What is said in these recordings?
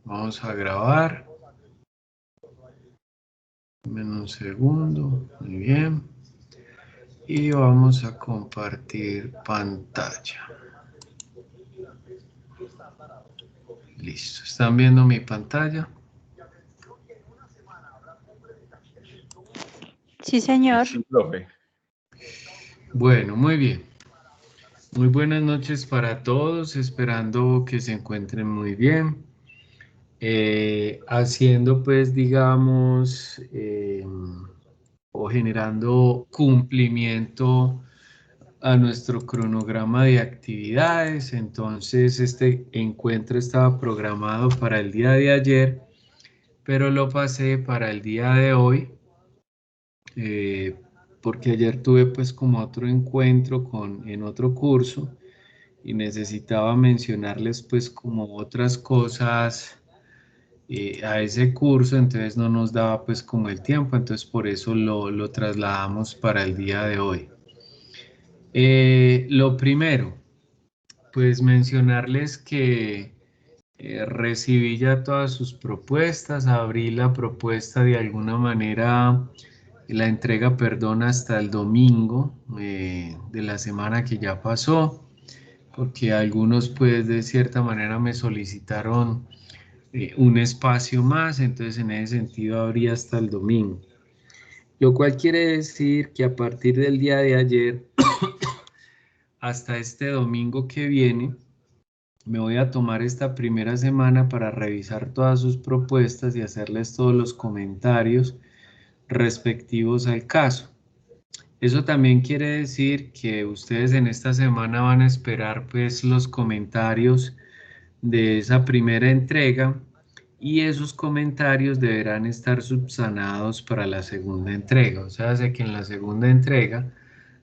Vamos a grabar. Dame un segundo. Muy bien. Y vamos a compartir pantalla. Listo. ¿Están viendo mi pantalla? Sí, señor. Sí, profe. Bueno, muy bien. Muy buenas noches para todos, esperando que se encuentren muy bien. Haciendo pues, digamos, o generando cumplimiento a nuestro cronograma de actividades. Entonces, este encuentro estaba programado para el día de ayer, pero lo pasé para el día de hoy. Porque ayer tuve pues como otro encuentro en otro curso y necesitaba mencionarles pues como otras cosas a ese curso, entonces no nos daba pues como el tiempo, entonces por eso lo trasladamos para el día de hoy. Lo primero, pues mencionarles que recibí ya todas sus propuestas, abrí la propuesta de alguna manera, la entrega, perdón, hasta el domingo de la semana que ya pasó, porque algunos pues de cierta manera me solicitaron un espacio más, entonces en ese sentido abrí hasta el domingo. Lo cual quiere decir que a partir del día de ayer hasta este domingo que viene, me voy a tomar esta primera semana para revisar todas sus propuestas y hacerles todos los comentarios respectivos al caso. Eso también quiere decir que ustedes en esta semana van a esperar pues los comentarios de esa primera entrega y esos comentarios deberán estar subsanados para la segunda entrega. O sea, hace que en la segunda entrega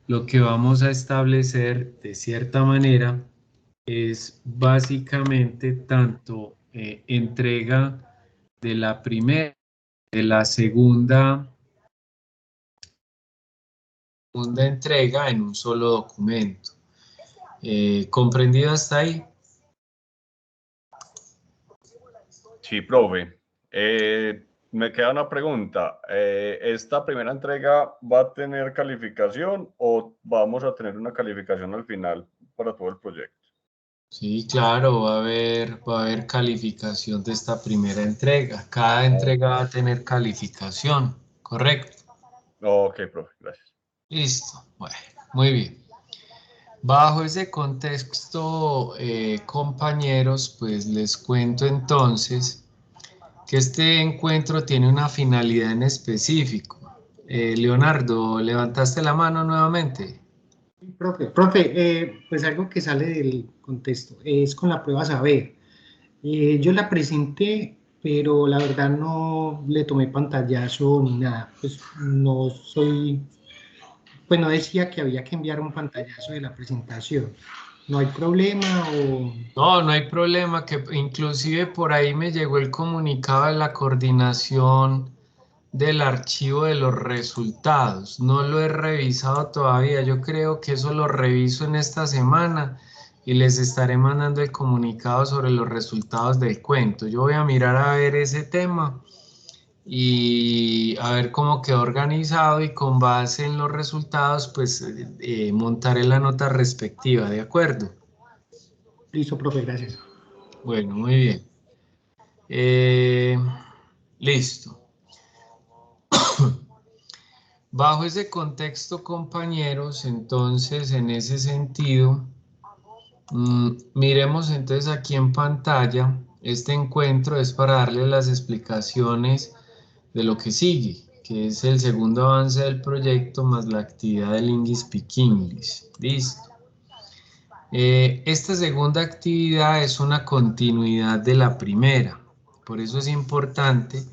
lo que vamos a establecer de cierta manera es básicamente tanto entrega de la primera, de la segunda entrega en un solo documento. ¿Comprendido hasta ahí? Sí, profe. Me queda una pregunta. ¿Esta primera entrega va a tener calificación o vamos a tener una calificación al final para todo el proyecto? Sí, claro, va a haber calificación de esta primera entrega. Cada entrega va a tener calificación, ¿correcto? Ok, profe, gracias. Listo, bueno, muy bien. Bajo ese contexto, compañeros, pues les cuento entonces que este encuentro tiene una finalidad en específico. Leonardo, ¿levantaste la mano nuevamente? Profe, pues algo que sale del contexto es con la prueba saber. Yo la presenté, pero la verdad no le tomé pantallazo ni nada. Pues no soy, pues no decía que había que enviar un pantallazo de la presentación. ¿No hay problema o...? No, no hay problema, que inclusive por ahí me llegó el comunicado de la coordinación del archivo de los resultados. No lo he revisado todavía, yo creo que eso lo reviso en esta semana y les estaré mandando el comunicado sobre los resultados del cuento. Yo voy a mirar a ver ese tema y a ver cómo quedó organizado y con base en los resultados pues montaré la nota respectiva, ¿de acuerdo? Listo, profe, gracias. Bueno, muy bien. Listo. Bajo ese contexto, compañeros, entonces, en ese sentido, miremos entonces aquí en pantalla. Este encuentro es para darle las explicaciones de lo que sigue, que es el segundo avance del proyecto más la actividad del English Speak English. Listo. Esta segunda actividad es una continuidad de la primera. Por eso es importante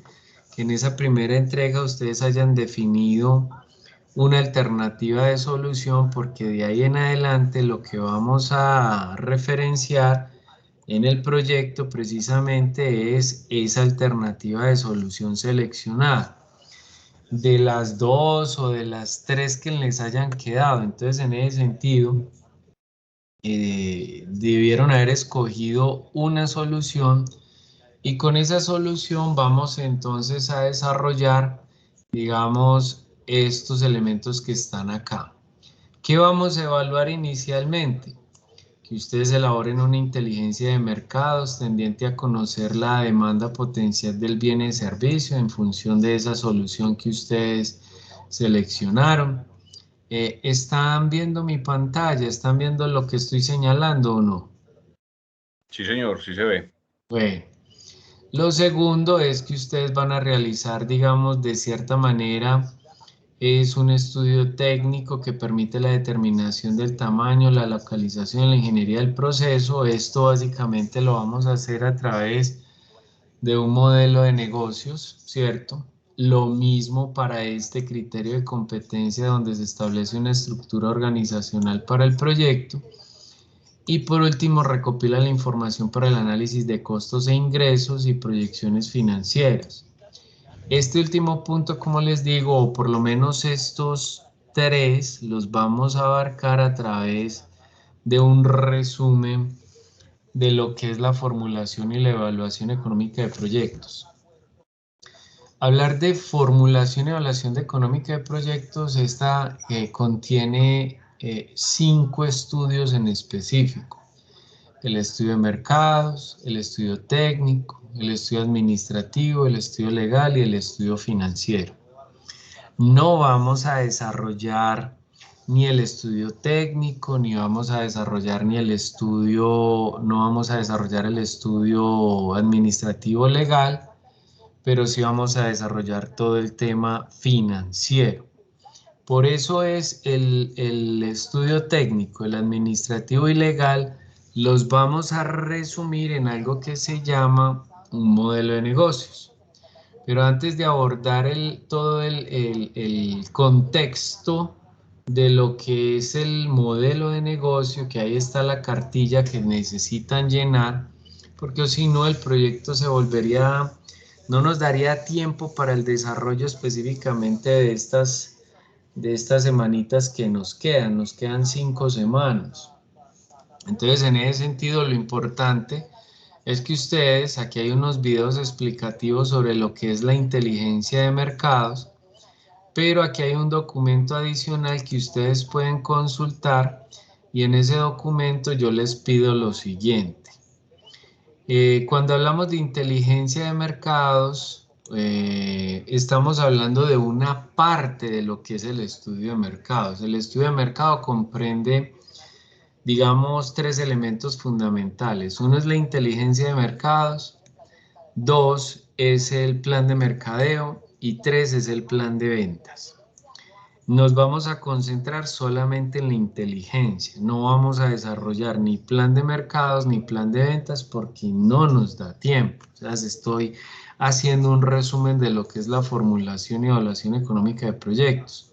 que en esa primera entrega ustedes hayan definido una alternativa de solución, porque de ahí en adelante lo que vamos a referenciar en el proyecto precisamente es esa alternativa de solución seleccionada de las dos o de las tres que les hayan quedado. Entonces, en ese sentido, debieron haber escogido una solución Y con esa solución vamos entonces a desarrollar, digamos, estos elementos que están acá. ¿Qué vamos a evaluar inicialmente? Que ustedes elaboren una inteligencia de mercados tendiente a conocer la demanda potencial del bien y servicio en función de esa solución que ustedes seleccionaron. ¿Están viendo mi pantalla? ¿Están viendo lo que estoy señalando o no? Sí, señor, sí se ve. Bueno, lo segundo es que ustedes van a realizar, digamos, de cierta manera, es un estudio técnico que permite la determinación del tamaño, la localización, la ingeniería del proceso. Esto básicamente lo vamos a hacer a través de un modelo de negocios, ¿cierto? Lo mismo para este criterio de competencia donde se establece una estructura organizacional para el proyecto. Y por último, recopila la información para el análisis de costos e ingresos y proyecciones financieras. Este último punto, como les digo, o por lo menos estos tres, los vamos a abarcar a través de un resumen de lo que es la formulación y la evaluación económica de proyectos. Hablar de formulación y evaluación económica de proyectos, esta contiene 5 estudios en específico. El estudio de mercados, el estudio técnico, el estudio administrativo, el estudio legal y el estudio financiero. No vamos a desarrollar ni el estudio técnico, ni vamos a desarrollar ni el estudio, no vamos a desarrollar el estudio administrativo legal, pero sí vamos a desarrollar todo el tema financiero. Por eso es el estudio técnico, el administrativo y legal, los vamos a resumir en algo que se llama un modelo de negocios. Pero antes de abordar todo el contexto de lo que es el modelo de negocio, que ahí está la cartilla que necesitan llenar, porque si no el proyecto se volvería, no nos daría tiempo para el desarrollo específicamente de estas semanitas que nos quedan 5 semanas. Entonces, en ese sentido, lo importante es que ustedes, aquí hay unos videos explicativos sobre lo que es la inteligencia de mercados, pero aquí hay un documento adicional que ustedes pueden consultar y en ese documento yo les pido lo siguiente. Cuando hablamos de inteligencia de mercados, estamos hablando de una parte de lo que es el estudio de mercados. El estudio de mercado comprende, digamos, 3 elementos fundamentales. Uno es la inteligencia de mercados, 2 es el plan de mercadeo y 3 es el plan de ventas. Nos vamos a concentrar solamente en la inteligencia, no vamos a desarrollar ni plan de mercados ni plan de ventas porque no nos da tiempo. O sea, estoy haciendo un resumen de lo que es la formulación y evaluación económica de proyectos.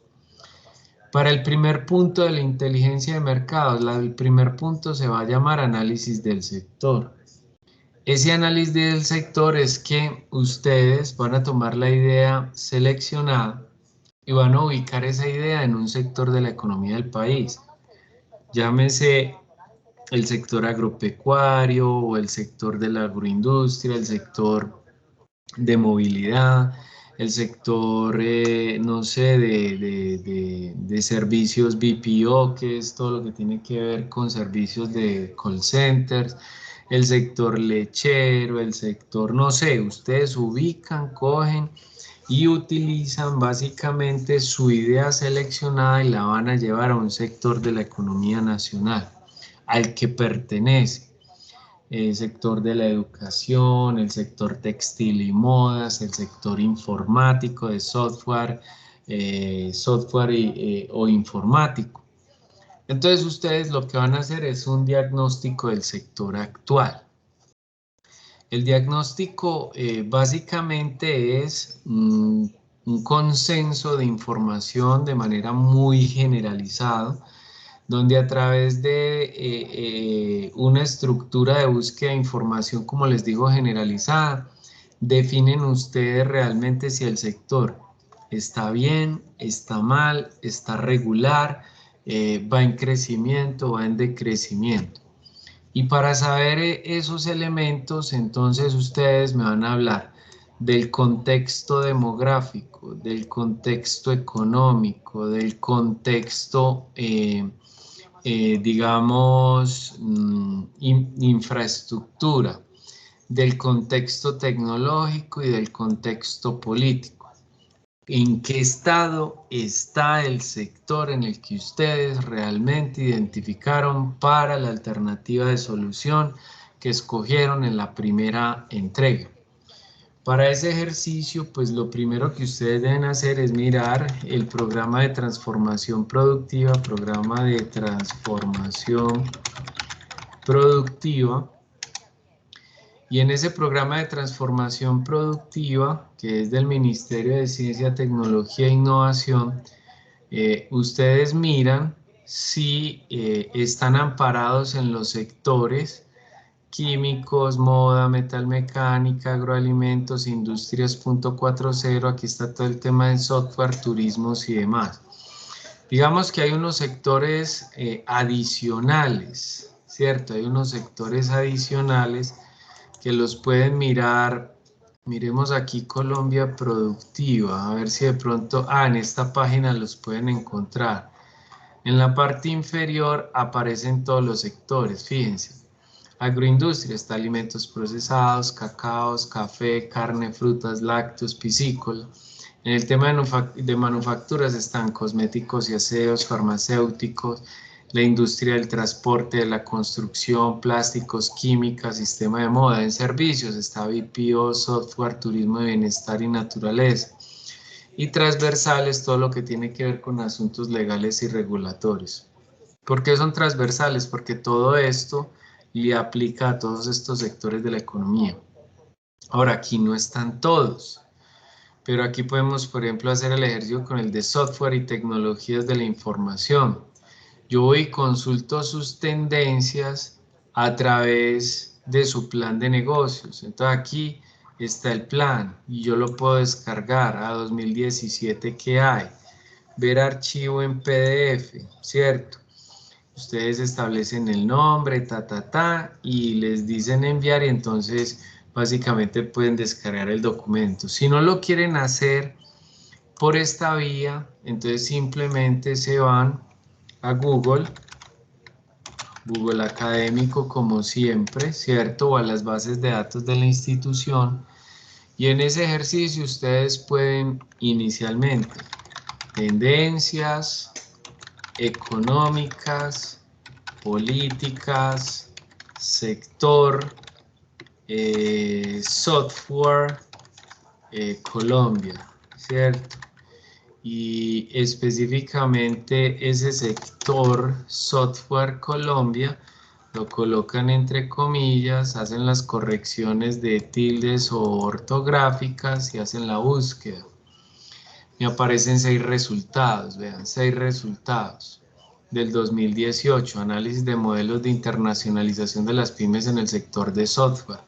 Para el primer punto de la inteligencia de mercados, el primer punto se va a llamar análisis del sector. Ese análisis del sector es que ustedes van a tomar la idea seleccionada y van a ubicar esa idea en un sector de la economía del país. Llámese el sector agropecuario o el sector de la agroindustria, el sector de movilidad, el sector, no sé, de servicios BPO, que es todo lo que tiene que ver con servicios de call centers, el sector lechero, el sector, no sé, ustedes ubican, cogen y utilizan básicamente su idea seleccionada y la van a llevar a un sector de la economía nacional al que pertenece. El sector de la educación, el sector textil y modas, el sector informático de software, o informático. Entonces ustedes lo que van a hacer es un diagnóstico del sector actual. El diagnóstico básicamente es un consenso de información de manera muy generalizada, donde a través de una estructura de búsqueda de información, como les digo, generalizada, definen ustedes realmente si el sector está bien, está mal, está regular, va en crecimiento, va en decrecimiento. Y para saber esos elementos, entonces ustedes me van a hablar del contexto demográfico, del contexto económico, del contexto, digamos, infraestructura, del contexto tecnológico y del contexto político. ¿En qué estado está el sector en el que ustedes realmente identificaron para la alternativa de solución que escogieron en la primera entrega? Para ese ejercicio, pues lo primero que ustedes deben hacer es mirar el programa de transformación productiva, y en ese programa de transformación productiva, que es del Ministerio de Ciencia, Tecnología e Innovación, ustedes miran si están amparados en los sectores químicos, moda, metalmecánica, agroalimentos, industrias 4.0, aquí está todo el tema del software, turismos y demás. Digamos que hay unos sectores adicionales, ¿cierto? Hay unos sectores adicionales que los pueden mirar. Miremos aquí Colombia Productiva, a ver si de pronto, en esta página los pueden encontrar. En la parte inferior aparecen todos los sectores, fíjense. Agroindustria está alimentos procesados, cacaos, café, carne, frutas, lácteos, piscícola. En el tema de manufacturas están cosméticos y aseos, farmacéuticos, la industria del transporte, de la construcción, plásticos, química, sistema de moda. En servicios está BPO, software, turismo de bienestar y naturaleza. Y transversales, todo lo que tiene que ver con asuntos legales y regulatorios. ¿Por qué son transversales? Porque todo esto le aplica a todos estos sectores de la economía. Ahora, aquí no están todos, pero aquí podemos, por ejemplo, hacer el ejercicio con el de software y tecnologías de la información. Yo voy y consulto sus tendencias a través de su plan de negocios. Entonces aquí está el plan y yo lo puedo descargar a 2017 que hay. Ver archivo en PDF, ¿cierto? Ustedes establecen el nombre, y les dicen enviar y entonces básicamente pueden descargar el documento. Si no lo quieren hacer por esta vía, entonces simplemente se van a Google Académico como siempre, ¿cierto? O a las bases de datos de la institución. Y en ese ejercicio ustedes pueden inicialmente tendencias económicas, políticas, sector, software, Colombia, ¿cierto? Y específicamente ese sector software Colombia lo colocan entre comillas, hacen las correcciones de tildes o ortográficas y hacen la búsqueda. Me aparecen 6 resultados, vean, 6 resultados del 2018, análisis de modelos de internacionalización de las pymes en el sector de software.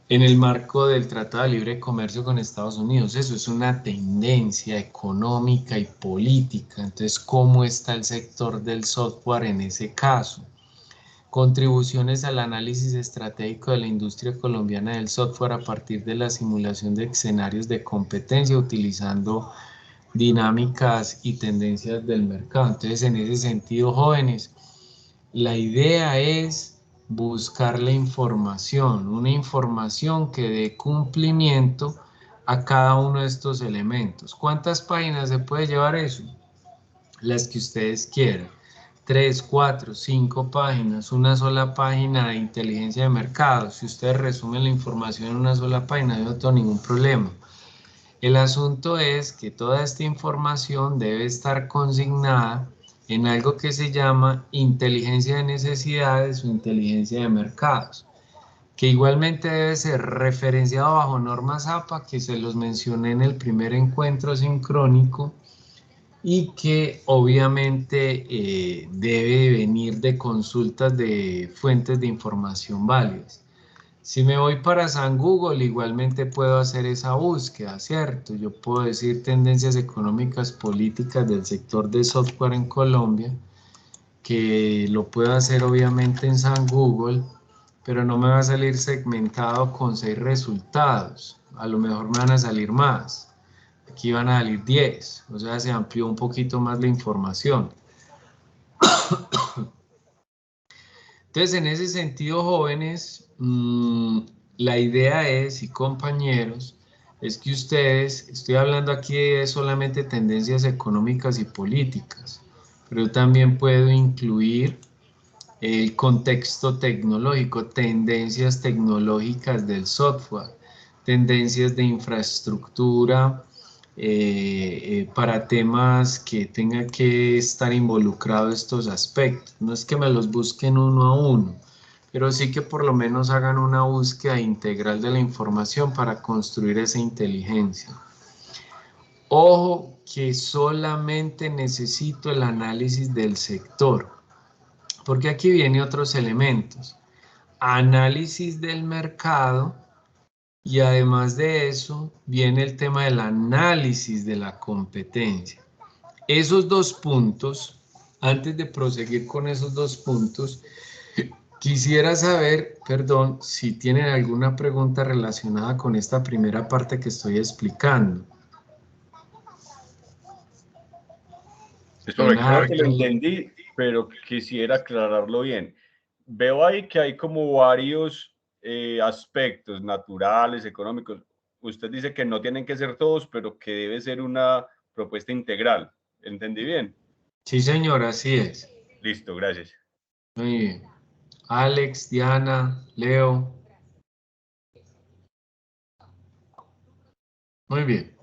En el marco del Tratado de Libre Comercio con Estados Unidos, eso es una tendencia económica y política. Entonces, ¿cómo está el sector del software en ese caso? Contribuciones al análisis estratégico de la industria colombiana del software a partir de la simulación de escenarios de competencia utilizando dinámicas y tendencias del mercado. Entonces, en ese sentido, jóvenes, la idea es buscar la información, una información que dé cumplimiento a cada uno de estos elementos. ¿Cuántas páginas se puede llevar eso? Las que ustedes quieran. 3, 4, 5 páginas, una sola página de inteligencia de mercado. Si ustedes resumen la información en una sola página, yo no tengo ningún problema. El asunto es que toda esta información debe estar consignada en algo que se llama inteligencia de necesidades o inteligencia de mercados, que igualmente debe ser referenciado bajo normas APA, que se los mencioné en el primer encuentro sincrónico, y que obviamente debe venir de consultas de fuentes de información válidas. Si me voy para San Google, igualmente puedo hacer esa búsqueda, ¿cierto? Yo puedo decir tendencias económicas políticas del sector de software en Colombia que lo puedo hacer obviamente en San Google, pero no me va a salir segmentado con 6 resultados. A lo mejor me van a salir más. Aquí van a salir 10, o sea, se amplió un poquito más la información. Entonces, en ese sentido, jóvenes, la idea es, y compañeros, es que ustedes, estoy hablando aquí de solamente tendencias económicas y políticas, pero yo también puedo incluir el contexto tecnológico, tendencias tecnológicas del software, tendencias de infraestructura para temas que tengan que estar involucrados estos aspectos. No es que me los busquen uno a uno, pero sí que por lo menos hagan una búsqueda integral de la información para construir esa inteligencia. Ojo que solamente necesito el análisis del sector, porque aquí vienen otros elementos. Análisis del mercado y además de eso viene el tema del análisis de la competencia. Esos dos puntos, antes de proseguir con esos dos puntos, quisiera saber, perdón, si tienen alguna pregunta relacionada con esta primera parte que estoy explicando. Creo que lo entendí, pero quisiera aclararlo bien. Veo ahí que hay como varios aspectos naturales, económicos. Usted dice que no tienen que ser todos, pero que debe ser una propuesta integral. ¿Entendí bien? Sí, señor, así es. Listo, gracias. Muy bien. Alex, Diana, Leo. Muy bien.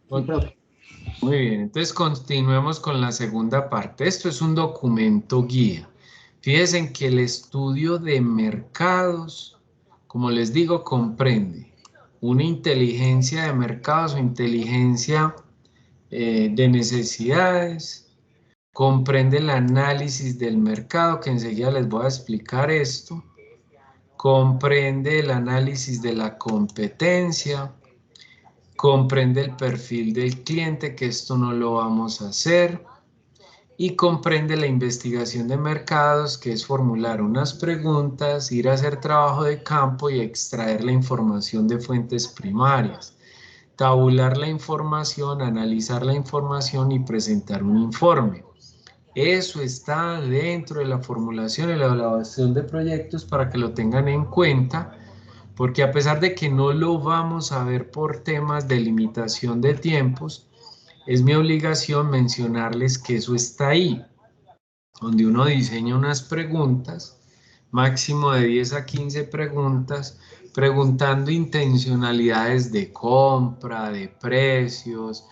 Sí, profe. Muy bien, entonces continuemos con la segunda parte. Esto es un documento guía. Fíjense en que el estudio de mercados, como les digo, comprende una inteligencia de mercados o inteligencia de necesidades, comprende el análisis del mercado, que enseguida les voy a explicar esto, comprende el análisis de la competencia, comprende el perfil del cliente, que esto no lo vamos a hacer, y comprende la investigación de mercados, que es formular unas preguntas, ir a hacer trabajo de campo y extraer la información de fuentes primarias, tabular la información, analizar la información y presentar un informe. Eso está dentro de la formulación y la evaluación de proyectos para que lo tengan en cuenta, porque a pesar de que no lo vamos a ver por temas de limitación de tiempos, es mi obligación mencionarles que eso está ahí, donde uno diseña unas preguntas, máximo de 10 a 15 preguntas, preguntando intencionalidades de compra, de precios,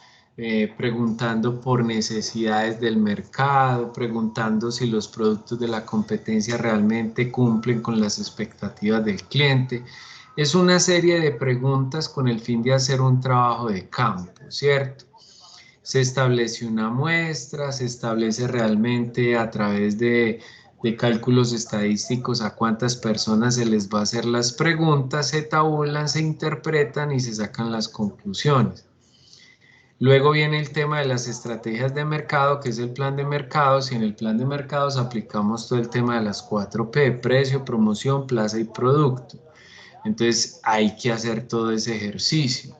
preguntando por necesidades del mercado, preguntando si los productos de la competencia realmente cumplen con las expectativas del cliente. Es una serie de preguntas con el fin de hacer un trabajo de campo, ¿cierto? Se establece una muestra, se establece realmente a través de cálculos estadísticos a cuántas personas se les va a hacer las preguntas, se tabulan, se interpretan y se sacan las conclusiones. Luego viene el tema de las estrategias de mercado, que es el plan de mercados, y en el plan de mercados aplicamos todo el tema de las 4P, precio, promoción, plaza y producto. Entonces hay que hacer todo ese ejercicio.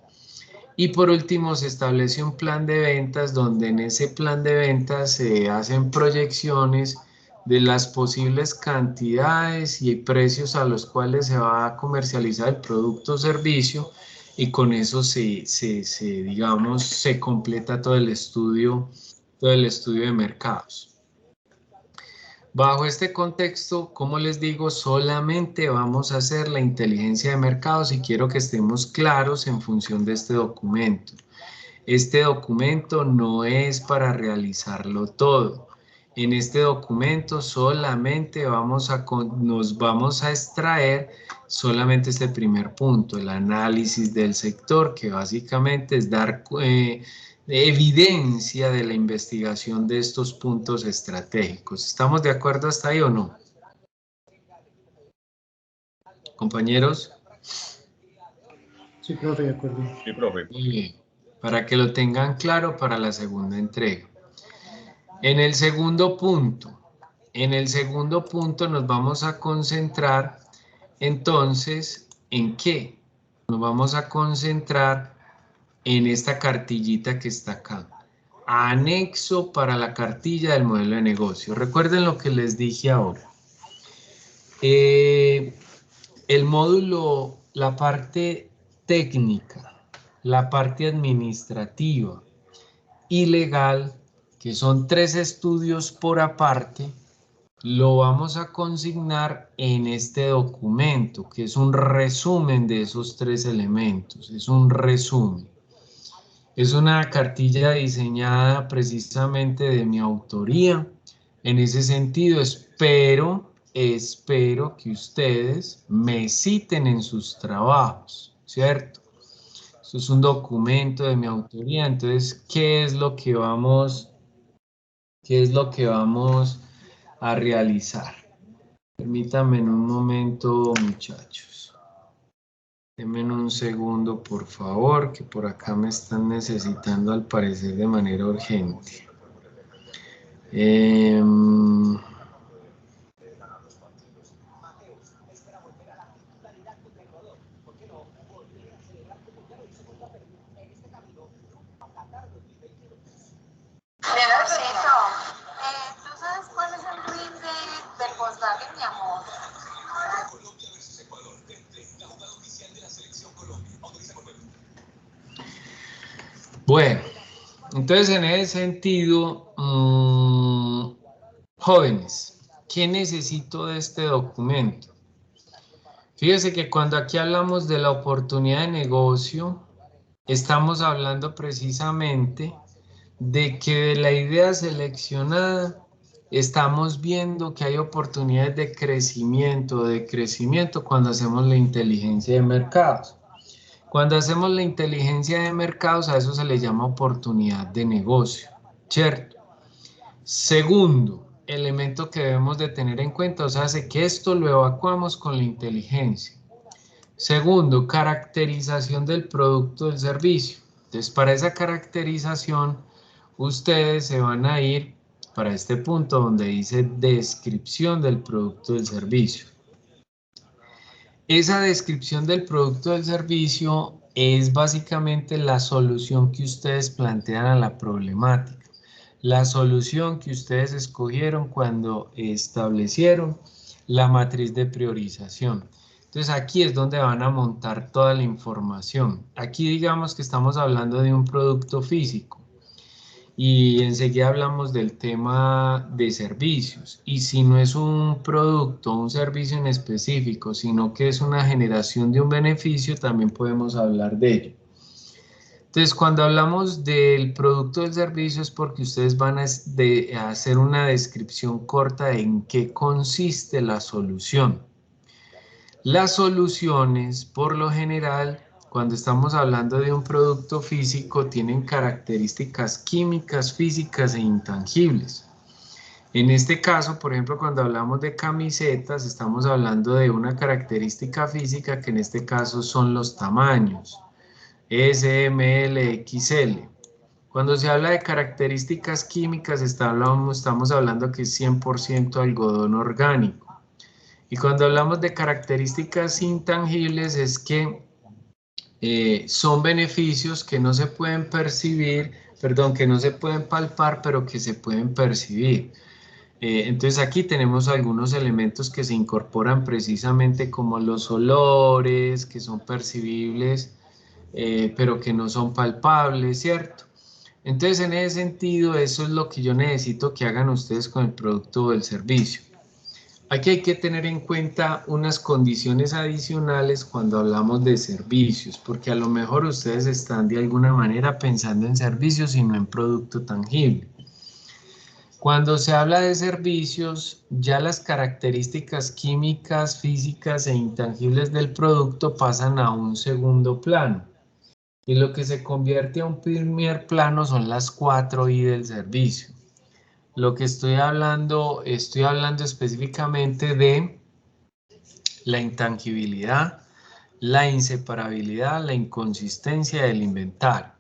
Y por último se establece un plan de ventas donde en ese plan de ventas se hacen proyecciones de las posibles cantidades y precios a los cuales se va a comercializar el producto o servicio, y con eso digamos, se completa todo el estudio de mercados. Bajo este contexto, como les digo, solamente vamos a hacer la inteligencia de mercados y quiero que estemos claros en función de este documento. Este documento no es para realizarlo todo. En este documento solamente nos vamos a extraer solamente este primer punto, el análisis del sector, que básicamente es dar evidencia de la investigación de estos puntos estratégicos. ¿Estamos de acuerdo hasta ahí o no? Compañeros. Sí, profe, de acuerdo. Sí, profe. Muy bien. Para que lo tengan claro para la segunda entrega. En el segundo punto, En el segundo punto nos vamos a concentrar entonces, ¿en qué? Nos vamos a concentrar en esta cartillita que está acá. Anexo para la cartilla del modelo de negocio. Recuerden lo que les dije ahora. El módulo, la parte técnica, la parte administrativa y legal, que son 3 estudios por aparte, lo vamos a consignar en este documento, que es un resumen de esos 3 elementos, es un resumen. Es una cartilla diseñada precisamente de mi autoría. En ese sentido, espero que ustedes me citen en sus trabajos, ¿cierto? Esto es un documento de mi autoría, entonces, ¿qué es lo que vamos a realizar? Permítanme un momento, muchachos. Denme un segundo, por favor, que por acá me están necesitando al parecer de manera urgente. ¿Tú sabes cuál es el RIN del Volkswagen, mi amor? Bueno, entonces en ese sentido, jóvenes, ¿qué necesito de este documento? Fíjense que cuando aquí hablamos de la oportunidad de negocio, estamos hablando precisamente de que de la idea seleccionada estamos viendo que hay oportunidades de crecimiento cuando hacemos la inteligencia de mercados. Cuando hacemos la inteligencia de mercados, a eso se le llama oportunidad de negocio, ¿cierto? Segundo elemento que debemos de tener en cuenta, o sea, hace que esto lo evacuamos con la inteligencia. Segundo, caracterización del producto o del servicio. Entonces, para esa caracterización, ustedes se van a ir para este punto donde dice descripción del producto o del servicio. Esa descripción del producto o del servicio es básicamente la solución que ustedes plantean a la problemática, la solución que ustedes escogieron cuando establecieron la matriz de priorización. Entonces aquí es donde van a montar toda la información. Aquí digamos que estamos hablando de un producto físico. Y enseguida hablamos del tema de servicios. Y si no es un producto o un servicio en específico, sino que es una generación de un beneficio, también podemos hablar de ello. Entonces, cuando hablamos del producto o del servicio es porque ustedes van a hacer una descripción corta de en qué consiste la solución. Las soluciones, por lo general, cuando estamos hablando de un producto físico, tienen características químicas, físicas e intangibles. En este caso, por ejemplo, cuando hablamos de camisetas, estamos hablando de una característica física que en este caso son los tamaños, S, M, L, XL. Cuando se habla de características químicas, estamos hablando que es 100% algodón orgánico. Y cuando hablamos de características intangibles es que son beneficios que no se pueden percibir, que no se pueden palpar, pero que se pueden percibir. Entonces aquí tenemos algunos elementos que se incorporan precisamente como los olores, que son percibibles, pero que no son palpables, ¿cierto? Entonces en ese sentido eso es lo que yo necesito que hagan ustedes con el producto o el servicio. Aquí hay que tener en cuenta unas condiciones adicionales cuando hablamos de servicios, porque a lo mejor ustedes están de alguna manera pensando en servicios y no en producto tangible. Cuando se habla de servicios, ya las características químicas, físicas e intangibles del producto pasan a un segundo plano. Y lo que se convierte a un primer plano son las 4 I del servicio. Lo que estoy hablando específicamente de la intangibilidad, la inseparabilidad, la inconsistencia del inventario.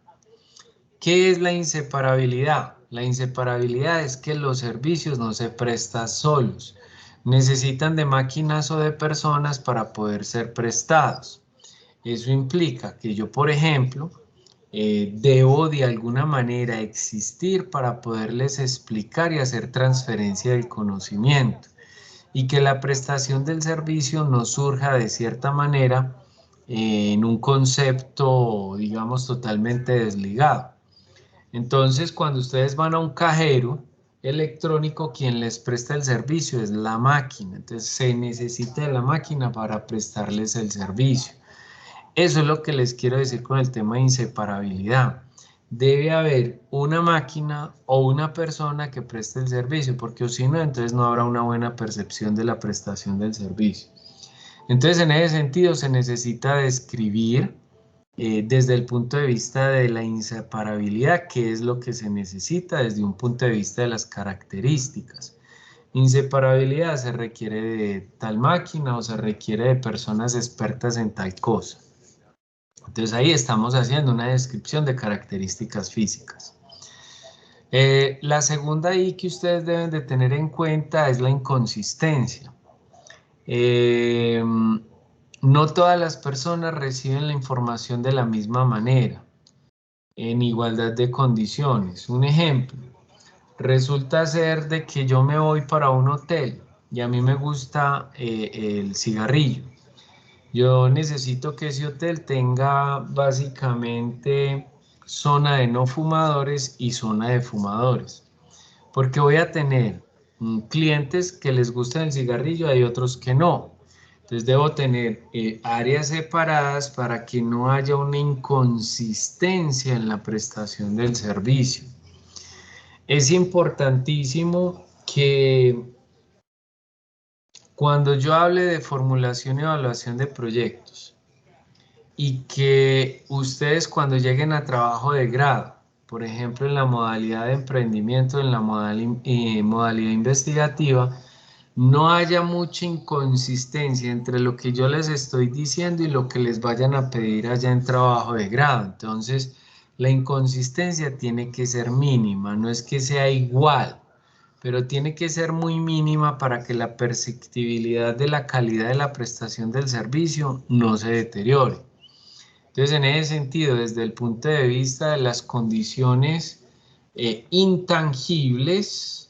¿Qué es la inseparabilidad? La inseparabilidad es que los servicios no se prestan solos. Necesitan de máquinas o de personas para poder ser prestados. Eso implica que yo, por ejemplo, debo de alguna manera existir para poderles explicar y hacer transferencia del conocimiento. Y que la prestación del servicio no surja de cierta manera en un concepto, digamos, totalmente desligado. Entonces, cuando ustedes van a un cajero electrónico, quien les presta el servicio es la máquina. Entonces, se necesita de la máquina para prestarles el servicio. Eso es lo que les quiero decir con el tema de inseparabilidad. Debe haber una máquina o una persona que preste el servicio, porque si no, entonces no habrá una buena percepción de la prestación del servicio. Entonces, en ese sentido, se necesita describir desde el punto de vista de la inseparabilidad, qué es lo que se necesita desde un punto de vista de las características. Inseparabilidad se requiere de tal máquina o se requiere de personas expertas en tal cosa. Entonces ahí estamos haciendo una descripción de características físicas. La segunda ahí que ustedes deben de tener en cuenta es la inconsistencia. No todas las personas reciben la información de la misma manera, en igualdad de condiciones. Un ejemplo, resulta ser de que yo me voy para un hotel y a mí me gusta el cigarrillo. Yo necesito que ese hotel tenga básicamente zona de no fumadores y zona de fumadores, porque voy a tener clientes que les gusta el cigarrillo, hay otros que no. Entonces debo tener áreas separadas para que no haya una inconsistencia en la prestación del servicio. Es importantísimo que cuando yo hable de formulación y evaluación de proyectos y que ustedes cuando lleguen a trabajo de grado, por ejemplo en la modalidad de emprendimiento, en la modalidad investigativa, no haya mucha inconsistencia entre lo que yo les estoy diciendo y lo que les vayan a pedir allá en trabajo de grado. Entonces, la inconsistencia tiene que ser mínima, no es que sea igual, pero tiene que ser muy mínima para que la perceptibilidad de la calidad de la prestación del servicio no se deteriore. Entonces, en ese sentido, desde el punto de vista de las condiciones intangibles,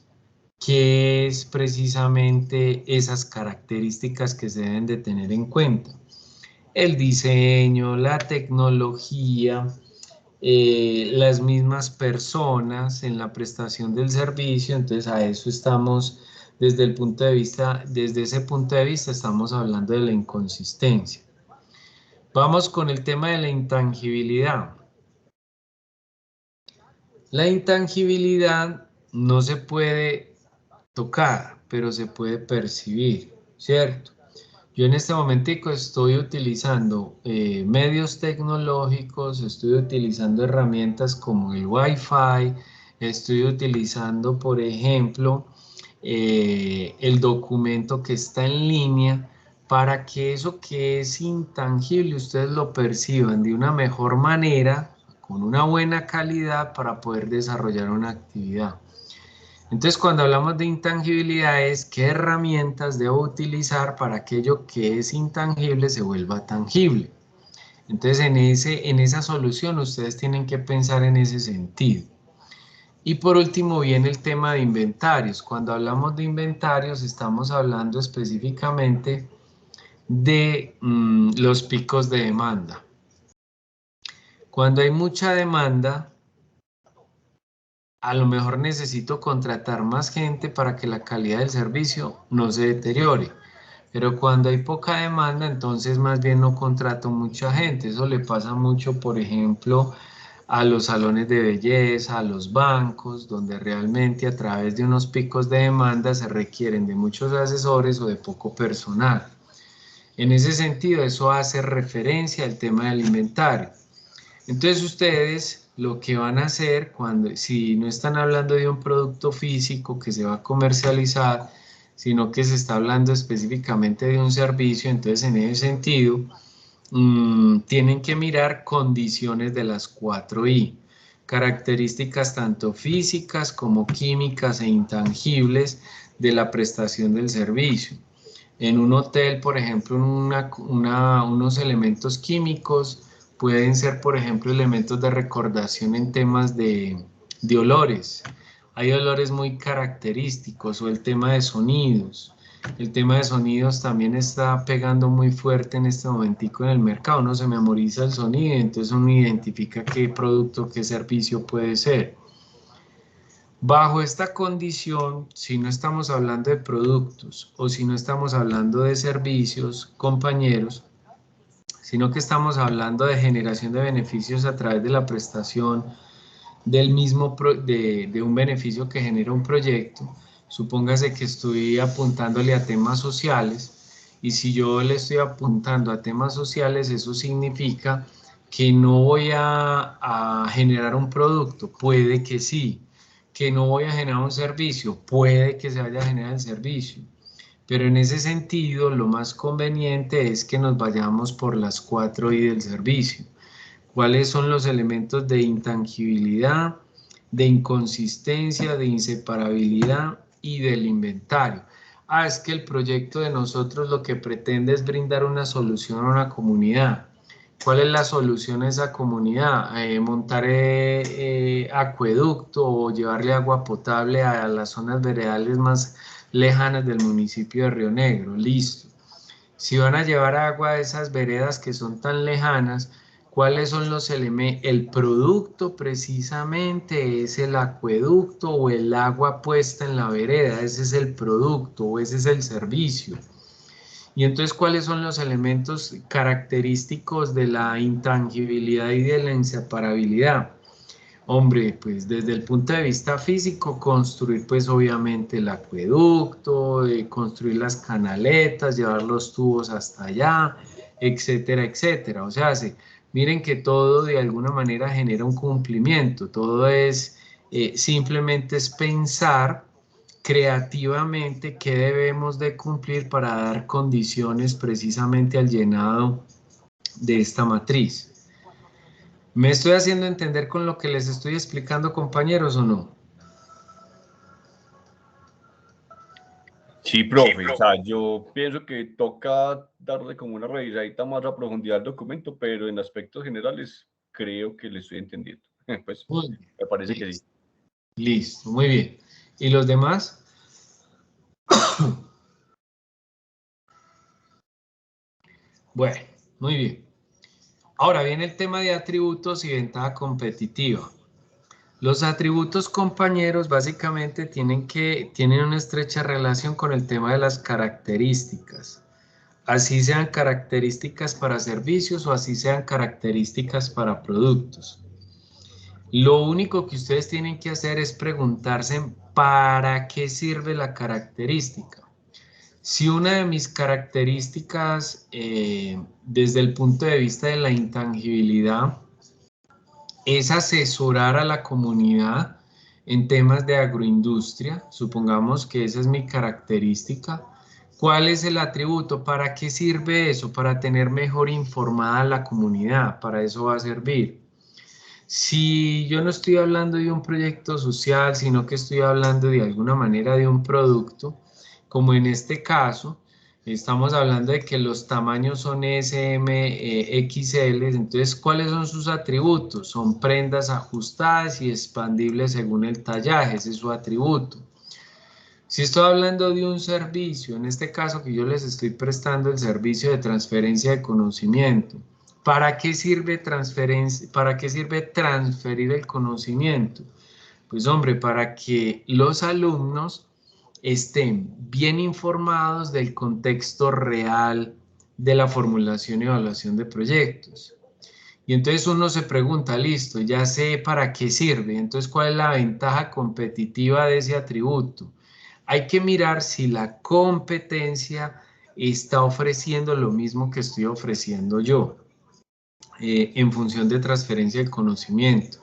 que es precisamente esas características que se deben de tener en cuenta. El diseño, la tecnología, las mismas personas en la prestación del servicio. Entonces a eso estamos desde el punto de vista, desde ese punto de vista estamos hablando de la inconsistencia. Vamos con el tema de la intangibilidad. La intangibilidad no se puede tocar, pero se puede percibir, ¿cierto? Yo en este momentico estoy utilizando medios tecnológicos, estoy utilizando herramientas como el Wi-Fi, estoy utilizando, por ejemplo, el documento que está en línea para que eso que es intangible ustedes lo perciban de una mejor manera, con una buena calidad para poder desarrollar una actividad. Entonces, cuando hablamos de intangibilidad es qué herramientas debo utilizar para aquello que es intangible se vuelva tangible. Entonces, en esa solución ustedes tienen que pensar en ese sentido. Y por último viene el tema de inventarios. Cuando hablamos de inventarios estamos hablando específicamente de los picos de demanda. Cuando hay mucha demanda, a lo mejor necesito contratar más gente para que la calidad del servicio no se deteriore. Pero cuando hay poca demanda, entonces más bien no contrato mucha gente. Eso le pasa mucho, por ejemplo, a los salones de belleza, a los bancos, donde realmente a través de unos picos de demanda se requieren de muchos asesores o de poco personal. En ese sentido, eso hace referencia al tema del inventario. Entonces ustedes lo que van a hacer si no están hablando de un producto físico que se va a comercializar, sino que se está hablando específicamente de un servicio, entonces en ese sentido tienen que mirar condiciones de las 4I. características tanto físicas como químicas e intangibles de la prestación del servicio. En un hotel, por ejemplo, unos elementos químicos pueden ser, por ejemplo, elementos de recordación en temas de olores. Hay olores muy característicos, o el tema de sonidos. El tema de sonidos también está pegando muy fuerte en este momentico en el mercado. Uno se memoriza el sonido, entonces uno identifica qué producto, qué servicio puede ser. Bajo esta condición, si no estamos hablando de productos o si no estamos hablando de servicios, compañeros, sino que estamos hablando de generación de beneficios a través de la prestación del mismo de un beneficio que genera un proyecto. Supóngase que estoy apuntándole a temas sociales, y si yo le estoy apuntando a temas sociales, eso significa que no voy a generar un producto, puede que sí, que no voy a generar un servicio, puede que se vaya a generar el servicio. Pero en ese sentido, lo más conveniente es que nos vayamos por las 4 I del servicio. ¿Cuáles son los elementos de intangibilidad, de inconsistencia, de inseparabilidad y del inventario? Es que el proyecto de nosotros lo que pretende es brindar una solución a una comunidad. ¿Cuál es la solución a esa comunidad? Montar acueducto o llevarle agua potable a las zonas veredales más lejanas del municipio de Río Negro. Listo. Si van a llevar agua a esas veredas que son tan lejanas, ¿cuáles son los elementos? El producto precisamente es el acueducto o el agua puesta en la vereda. Ese es el producto o ese es el servicio. Y entonces, ¿cuáles son los elementos característicos de la intangibilidad y de la inseparabilidad? Hombre, pues desde el punto de vista físico, construir pues obviamente el acueducto, construir las canaletas, llevar los tubos hasta allá, etcétera, etcétera. O sea, miren que todo de alguna manera genera un cumplimiento, todo es simplemente es pensar creativamente qué debemos de cumplir para dar condiciones precisamente al llenado de esta matriz. ¿Me estoy haciendo entender con lo que les estoy explicando, compañeros, o no? Sí, profe, o sea, yo pienso que toca darle como una revisadita más a profundidad al documento, pero en aspectos generales creo que le estoy entendiendo. Pues me parece que sí. Listo, muy bien. ¿Y los demás? Bueno, muy bien. Ahora viene el tema de atributos y ventaja competitiva. Los atributos, compañeros, básicamente tienen una estrecha relación con el tema de las características. Así sean características para servicios o así sean características para productos. Lo único que ustedes tienen que hacer es preguntarse ¿para qué sirve la característica? Si una de mis características desde el punto de vista de la intangibilidad es asesorar a la comunidad en temas de agroindustria, supongamos que esa es mi característica, ¿cuál es el atributo? ¿Para qué sirve eso? Para tener mejor informada a la comunidad, para eso va a servir. Si yo no estoy hablando de un proyecto social, sino que estoy hablando de alguna manera de un producto, como en este caso, estamos hablando de que los tamaños son SM, XL, entonces, ¿cuáles son sus atributos? Son prendas ajustadas y expandibles según el tallaje, ese es su atributo. Si estoy hablando de un servicio, en este caso que yo les estoy prestando el servicio de transferencia de conocimiento, ¿para qué sirve transferir el conocimiento? Pues hombre, para que los alumnos estén bien informados del contexto real de la formulación y evaluación de proyectos. Y entonces uno se pregunta, listo, ya sé para qué sirve, entonces ¿cuál es la ventaja competitiva de ese atributo? Hay que mirar si la competencia está ofreciendo lo mismo que estoy ofreciendo yo en función de transferencia de conocimiento.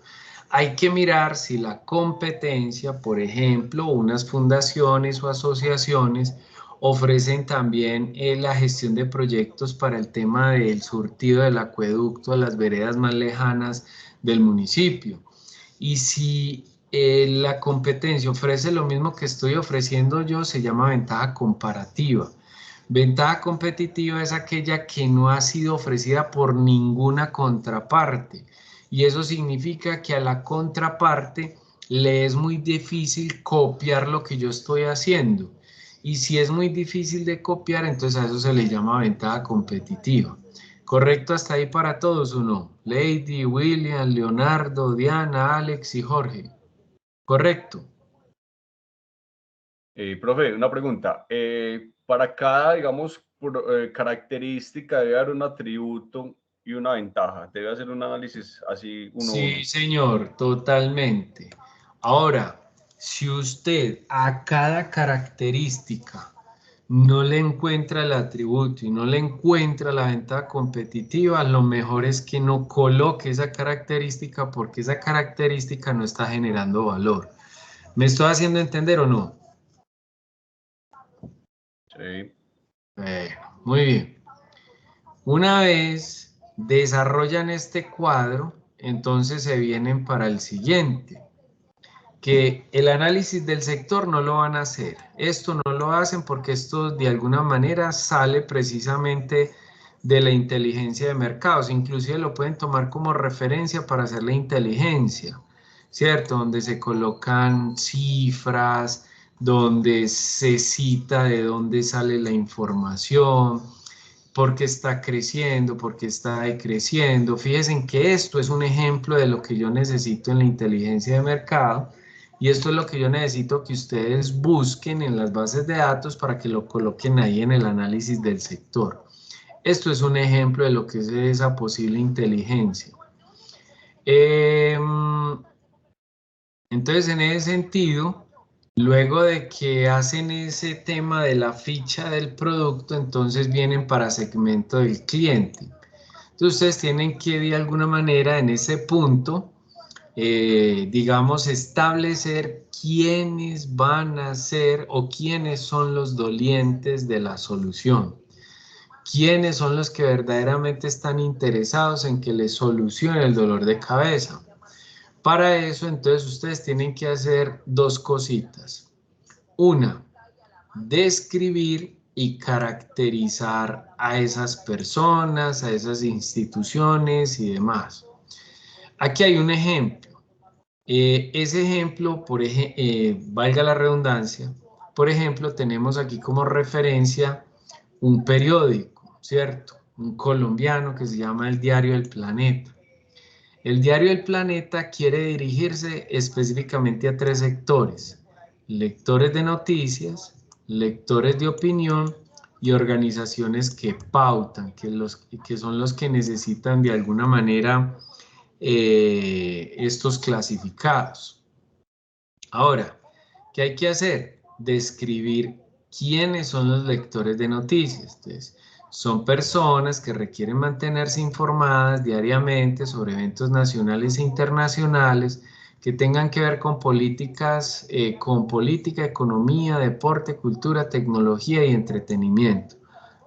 Hay que mirar si la competencia, por ejemplo, unas fundaciones o asociaciones ofrecen también la gestión de proyectos para el tema del surtido del acueducto a las veredas más lejanas del municipio. y si la competencia ofrece lo mismo que estoy ofreciendo yo, se llama ventaja comparativa. Ventaja competitiva es aquella que no ha sido ofrecida por ninguna contraparte, y eso significa que a la contraparte le es muy difícil copiar lo que yo estoy haciendo. Y si es muy difícil de copiar, entonces a eso se le llama ventaja competitiva. ¿Correcto hasta ahí para todos o no? Lady, William, Leonardo, Diana, Alex y Jorge. ¿Correcto? Profe, una pregunta. Para cada, digamos, característica debe haber un atributo y una ventaja. Debe hacer un análisis así uno a Sí, uno. señor, totalmente. Ahora, si usted a cada característica no le encuentra el atributo y no le encuentra la ventaja competitiva, lo mejor es que no coloque esa característica porque esa característica no está generando valor. ¿Me estoy haciendo entender o no? Sí. Muy bien. Una vez desarrollan este cuadro, entonces se vienen para el siguiente, que el análisis del sector no lo van a hacer. Esto no lo hacen porque esto de alguna manera sale precisamente de la inteligencia de mercados. Inclusive lo pueden tomar como referencia para hacer la inteligencia, ¿cierto? Donde se colocan cifras, donde se cita de dónde sale la información, por qué está creciendo, por qué está decreciendo. Fíjense que esto es un ejemplo de lo que yo necesito en la inteligencia de mercado, y esto es lo que yo necesito que ustedes busquen en las bases de datos para que lo coloquen ahí en el análisis del sector. Esto es un ejemplo de lo que es esa posible inteligencia. Entonces, en ese sentido, luego de que hacen ese tema de la ficha del producto, entonces vienen para segmento del cliente. Entonces, ustedes tienen que de alguna manera en ese punto, digamos, establecer quiénes van a ser o quiénes son los dolientes de la solución. Quiénes son los que verdaderamente están interesados en que les solucione el dolor de cabeza. Para eso, entonces, ustedes tienen que hacer dos cositas. Una, describir y caracterizar a esas personas, a esas instituciones y demás. Aquí hay un ejemplo. Ese ejemplo, valga la redundancia, por ejemplo, tenemos aquí como referencia un periódico, ¿cierto? Un colombiano que se llama El Diario del Planeta. El Diario del Planeta quiere dirigirse específicamente a tres sectores: lectores de noticias, lectores de opinión y organizaciones que pautan, que son los que necesitan de alguna manera estos clasificados. Ahora, ¿qué hay que hacer? Describir quiénes son los lectores de noticias. Entonces, son personas que requieren mantenerse informadas diariamente sobre eventos nacionales e internacionales que tengan que ver con políticas, con política, economía, deporte, cultura, tecnología y entretenimiento.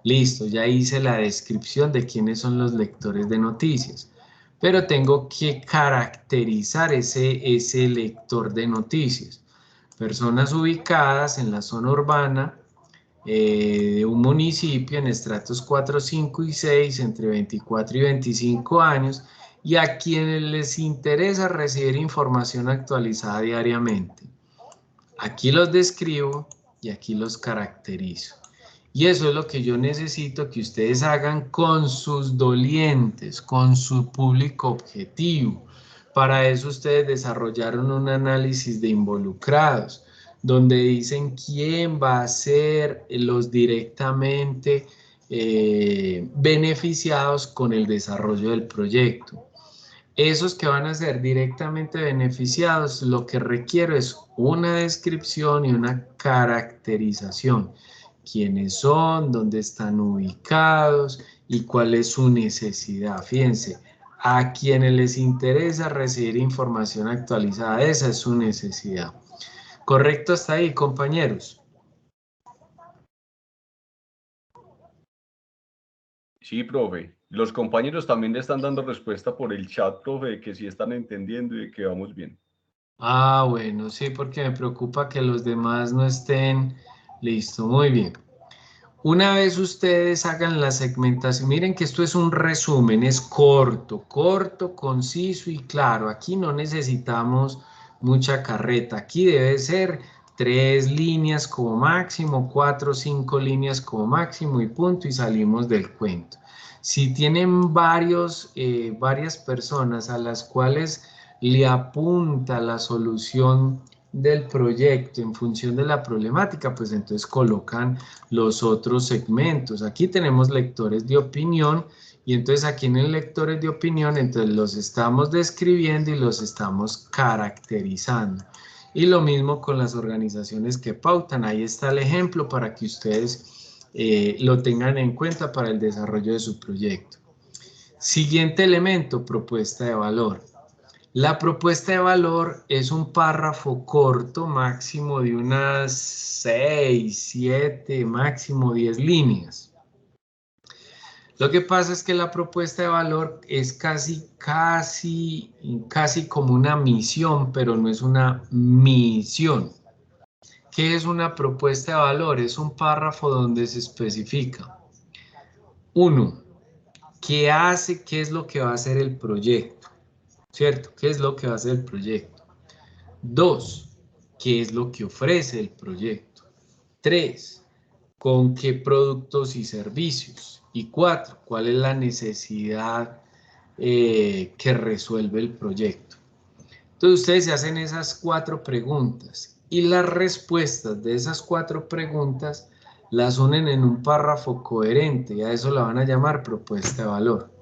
Listo, ya hice la descripción de quiénes son los lectores de noticias, pero tengo que caracterizar ese lector de noticias. Personas ubicadas en la zona urbana de un municipio en estratos 4, 5 y 6, entre 24 y 25 años, y a quienes les interesa recibir información actualizada diariamente. Aquí los describo y aquí los caracterizo. Y eso es lo que yo necesito que ustedes hagan con sus dolientes, con su público objetivo. Para eso ustedes desarrollaron un análisis de involucrados, donde dicen quién va a ser los directamente beneficiados con el desarrollo del proyecto. Esos que van a ser directamente beneficiados, lo que requiero es una descripción y una caracterización. Quiénes son, dónde están ubicados y cuál es su necesidad. Fíjense, a quienes les interesa recibir información actualizada, esa es su necesidad. ¿Correcto hasta ahí, compañeros? Sí, profe. Los compañeros también le están dando respuesta por el chat, profe, de que sí están entendiendo y de que vamos bien. Ah, bueno, sí, porque me preocupa que los demás no estén. Listo, muy bien. Una vez ustedes hagan la segmentación, miren que esto es un resumen, es corto, corto, conciso y claro. Aquí no necesitamos mucha carreta. Aquí debe ser 3 líneas como máximo, 4 o 5 líneas como máximo y punto y salimos del cuento. Si tienen varias personas a las cuales le apunta la solución del proyecto en función de la problemática, pues entonces colocan los otros segmentos. Aquí tenemos lectores de opinión y entonces aquí en el lectores de opinión, entonces los estamos describiendo y los estamos caracterizando. Y lo mismo con las organizaciones que pautan. Ahí está el ejemplo para que ustedes lo tengan en cuenta para el desarrollo de su proyecto. Siguiente elemento, propuesta de valor. La propuesta de valor es un párrafo corto, máximo de unas 6, 7, máximo 10 líneas. Lo que pasa es que la propuesta de valor es casi como una misión, pero no es una misión. ¿Qué es una propuesta de valor? Es un párrafo donde se especifica. 1. ¿Qué hace? ¿Qué es lo que va a hacer el proyecto? ¿Cierto? ¿Qué es lo que va a hacer el proyecto? 2. ¿Qué es lo que ofrece el proyecto? 3. ¿Con qué productos y servicios? Y 4. ¿Cuál es la necesidad que resuelve el proyecto? Entonces ustedes se hacen esas 4 preguntas y las respuestas de esas 4 preguntas las unen en un párrafo coherente y a eso la van a llamar propuesta de valor.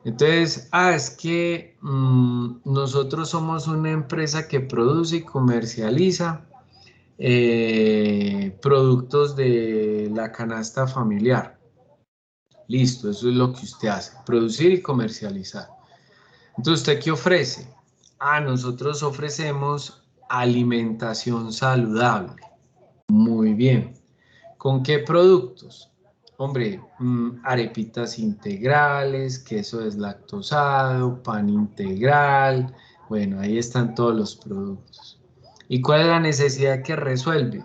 Entonces, es que nosotros somos una empresa que produce y comercializa productos de la canasta familiar. Listo, eso es lo que usted hace, producir y comercializar. Entonces, ¿usted qué ofrece? Nosotros ofrecemos alimentación saludable. Muy bien. ¿Con qué productos? Hombre, arepitas integrales, queso deslactosado, pan integral. Bueno, ahí están todos los productos. ¿Y cuál es la necesidad que resuelve?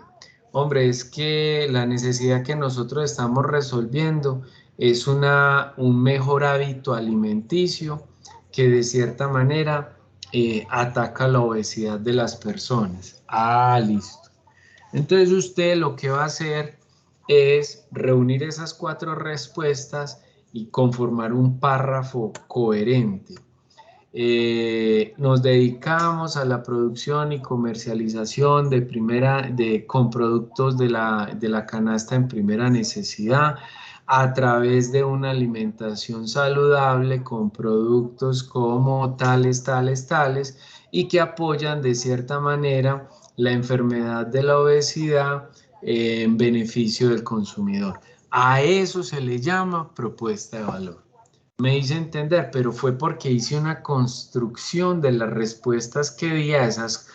Hombre, es que la necesidad que nosotros estamos resolviendo es un mejor hábito alimenticio que de cierta manera ataca la obesidad de las personas. Listo. Entonces usted lo que va a hacer es reunir esas 4 respuestas y conformar un párrafo coherente. Nos dedicamos a la producción y comercialización con productos de la canasta en primera necesidad a través de una alimentación saludable con productos como tales, tales, tales y que apoyan de cierta manera la enfermedad de la obesidad en beneficio del consumidor. A eso se le llama propuesta de valor. Me hice entender, pero fue porque hice una construcción de las respuestas que di a esas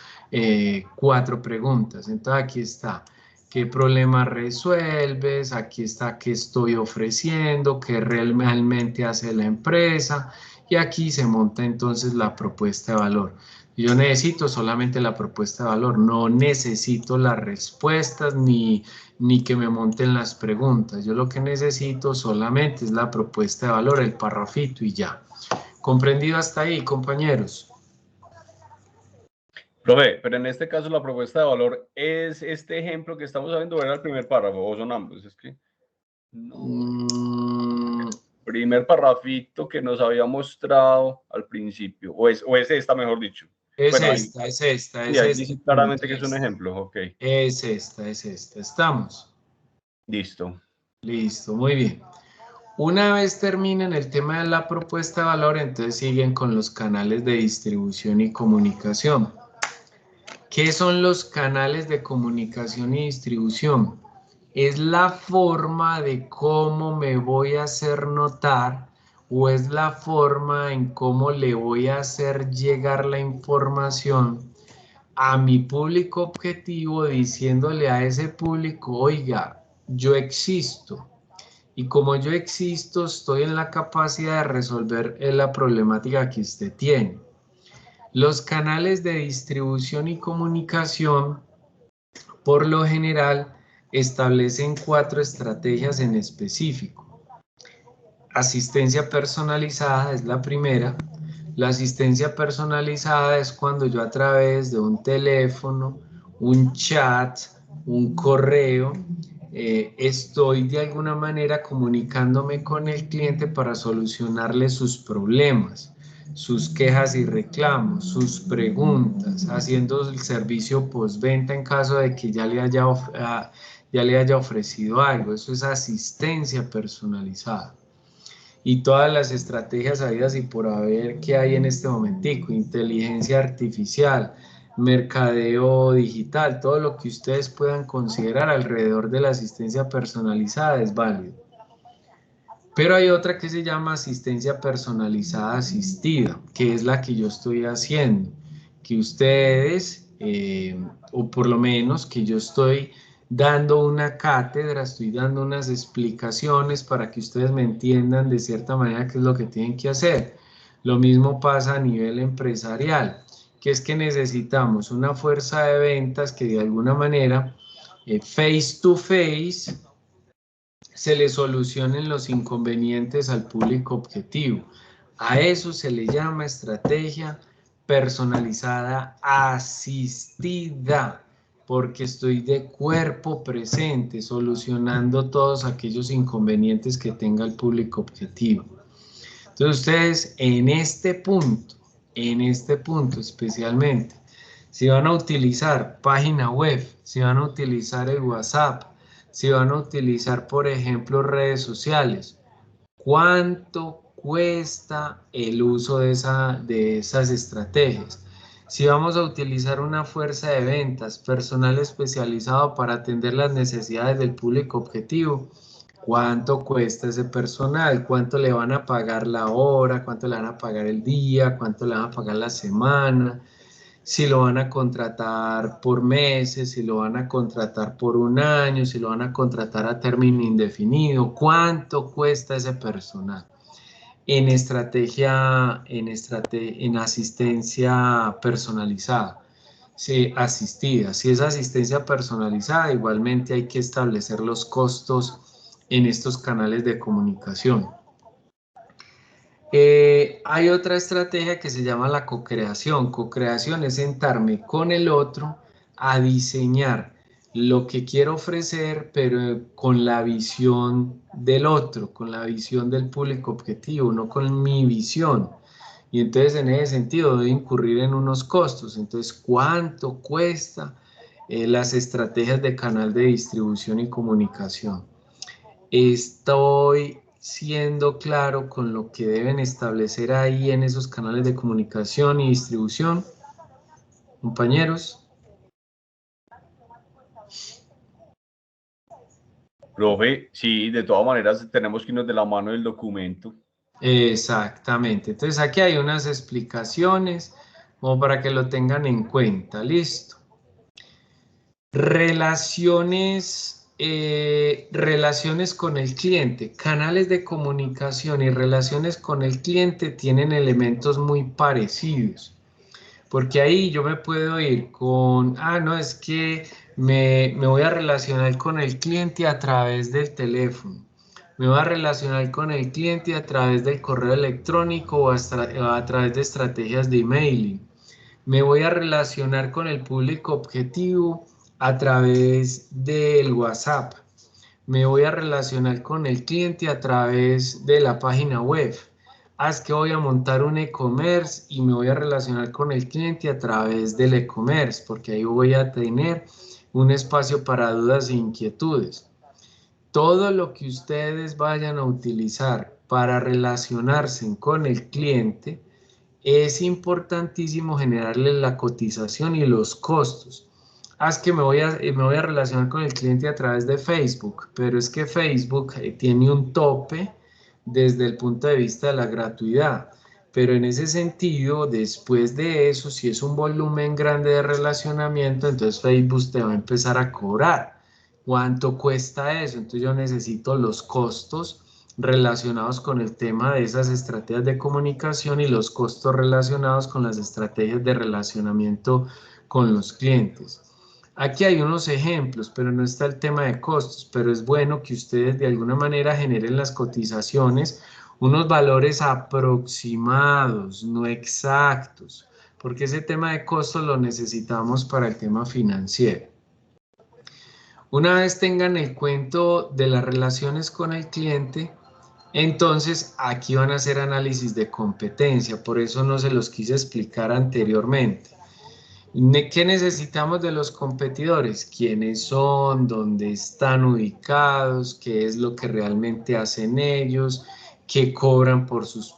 4 preguntas. Entonces aquí está, ¿qué problema resuelves? Aquí está, ¿qué estoy ofreciendo? ¿Qué realmente hace la empresa? Y aquí se monta entonces la propuesta de valor. Yo necesito solamente la propuesta de valor, no necesito las respuestas ni que me monten las preguntas. Yo lo que necesito solamente es la propuesta de valor, el parrafito y ya. ¿Comprendido hasta ahí, compañeros? Profe, pero en este caso la propuesta de valor es este ejemplo que estamos viendo, era el primer párrafo, o son ambos, es que no. Primer parrafito que nos había mostrado al principio, o es esta, mejor dicho. Es Bueno, esta. ahí dice claramente que es un ejemplo, ok. Es esta. ¿Estamos? Listo. Listo, muy bien. Una vez terminen el tema de la propuesta de valor, entonces siguen con los canales de distribución y comunicación. ¿Qué son los canales de comunicación y distribución? Es la forma de cómo me voy a hacer notar o es la forma en cómo le voy a hacer llegar la información a mi público objetivo diciéndole a ese público, oiga, yo existo y como yo existo estoy en la capacidad de resolver la problemática que usted tiene. Los canales de distribución y comunicación, por lo general, establecen 4 estrategias en específico. Asistencia personalizada es la primera. La asistencia personalizada es cuando yo a través de un teléfono, un chat, un correo, estoy de alguna manera comunicándome con el cliente para solucionarle sus problemas, sus quejas y reclamos, sus preguntas, haciendo el servicio postventa en caso de que ya le haya ofrecido algo. Eso es asistencia personalizada. Y todas las estrategias habidas y por haber que hay en este momentico, inteligencia artificial, mercadeo digital, todo lo que ustedes puedan considerar alrededor de la asistencia personalizada es válido. Pero hay otra que se llama asistencia personalizada asistida, que es la que yo estoy haciendo, que ustedes, o por lo menos que yo estoy dando una cátedra, estoy dando unas explicaciones para que ustedes me entiendan de cierta manera qué es lo que tienen que hacer. Lo mismo pasa a nivel empresarial, que es que necesitamos una fuerza de ventas que de alguna manera, face to face, se le solucionen los inconvenientes al público objetivo. A eso se le llama estrategia personalizada asistida, porque estoy de cuerpo presente solucionando todos aquellos inconvenientes que tenga el público objetivo. Entonces ustedes en este punto especialmente, si van a utilizar página web, si van a utilizar el WhatsApp, si van a utilizar, por ejemplo, redes sociales, ¿cuánto cuesta el uso de esas estrategias? Si vamos a utilizar una fuerza de ventas, personal especializado para atender las necesidades del público objetivo, ¿cuánto cuesta ese personal? ¿Cuánto le van a pagar la hora? ¿Cuánto le van a pagar el día? ¿Cuánto le van a pagar la semana? Si lo van a contratar por meses, si lo van a contratar por un año, si lo van a contratar a término indefinido, ¿cuánto cuesta ese personal? En asistencia personalizada, sí, asistida. Si es asistencia personalizada, igualmente hay que establecer los costos en estos canales de comunicación. Hay otra estrategia que se llama la co-creación. Co-creación es sentarme con el otro a diseñar lo que quiero ofrecer, pero con la visión del otro, con la visión del público objetivo, no con mi visión. Y entonces en ese sentido debo incurrir en unos costos. Entonces, ¿cuánto cuesta las estrategias de canal de distribución y comunicación? Estoy siendo claro con lo que deben establecer ahí en esos canales de comunicación y distribución, compañeros. Profe, sí, de todas maneras tenemos que irnos de la mano del documento. Exactamente. Entonces aquí hay unas explicaciones como para que lo tengan en cuenta. Listo. Relaciones con el cliente. Canales de comunicación y relaciones con el cliente tienen elementos muy parecidos. Porque ahí yo me puedo ir con, no, es que me voy a relacionar con el cliente a través del teléfono. Me voy a relacionar con el cliente a través del correo electrónico o a través de estrategias de emailing. Me voy a relacionar con el público objetivo a través del WhatsApp. Me voy a relacionar con el cliente a través de la página web. Es que voy a montar un e-commerce y me voy a relacionar con el cliente a través del e-commerce, porque ahí voy a tener un espacio para dudas e inquietudes. Todo lo que ustedes vayan a utilizar para relacionarse con el cliente, es importantísimo generarle la cotización y los costos. Es que me voy a relacionar con el cliente a través de Facebook, pero es que Facebook tiene un tope desde el punto de vista de la gratuidad. Pero en ese sentido, después de eso, si es un volumen grande de relacionamiento, entonces Facebook te va a empezar a cobrar. ¿Cuánto cuesta eso? Entonces yo necesito los costos relacionados con el tema de esas estrategias de comunicación y los costos relacionados con las estrategias de relacionamiento con los clientes. Aquí hay unos ejemplos, pero no está el tema de costos, pero es bueno que ustedes de alguna manera generen las cotizaciones, unos valores aproximados, no exactos, porque ese tema de costos lo necesitamos para el tema financiero. Una vez tengan el cuento de las relaciones con el cliente, entonces aquí van a hacer análisis de competencia, por eso no se los quise explicar anteriormente. ¿Qué necesitamos de los competidores? ¿Quiénes son? ¿Dónde están ubicados? ¿Qué es lo que realmente hacen ellos? ¿Qué cobran por sus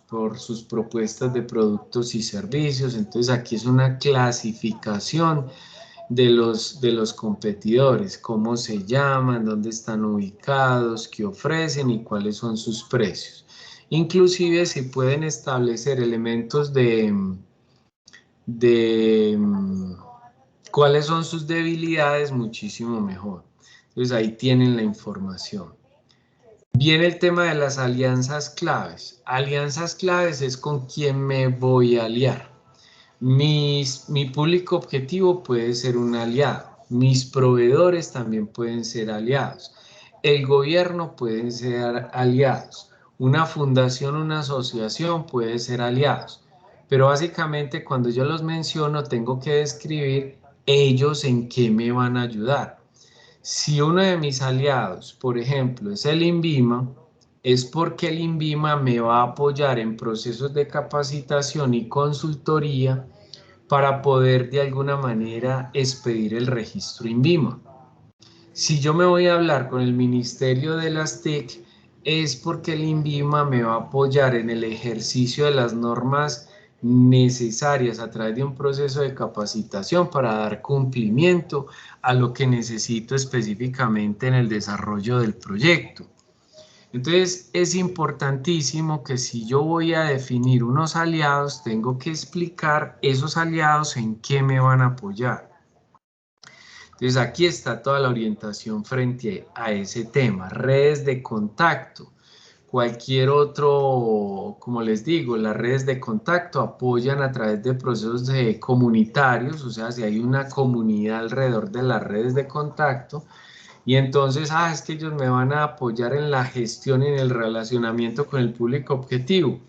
propuestas de productos y servicios? Entonces aquí es una clasificación de los competidores, cómo se llaman, dónde están ubicados, qué ofrecen y cuáles son sus precios. Inclusive si pueden establecer elementos de cuáles son sus debilidades, muchísimo mejor. Entonces ahí tienen la información. Viene el tema de las alianzas claves. Alianzas claves es con quién me voy a aliar. Mi público objetivo puede ser un aliado. Mis proveedores también pueden ser aliados. El gobierno puede ser aliados. Una fundación, una asociación puede ser aliados. Pero básicamente cuando yo los menciono tengo que describir ellos en qué me van a ayudar. Si uno de mis aliados, por ejemplo, es el INVIMA, es porque el INVIMA me va a apoyar en procesos de capacitación y consultoría para poder de alguna manera expedir el registro INVIMA. Si yo me voy a hablar con el Ministerio de las TIC, es porque el INVIMA me va a apoyar en el ejercicio de las normas necesarias a través de un proceso de capacitación para dar cumplimiento a lo que necesito específicamente en el desarrollo del proyecto. Entonces es importantísimo que si yo voy a definir unos aliados, tengo que explicar esos aliados en qué me van a apoyar. Entonces aquí está toda la orientación frente a ese tema, redes de contacto. Cualquier otro, como les digo, las redes de contacto apoyan a través de procesos comunitarios, o sea, si hay una comunidad alrededor de las redes de contacto, y entonces, es que ellos me van a apoyar en la gestión y en el relacionamiento con el público objetivo.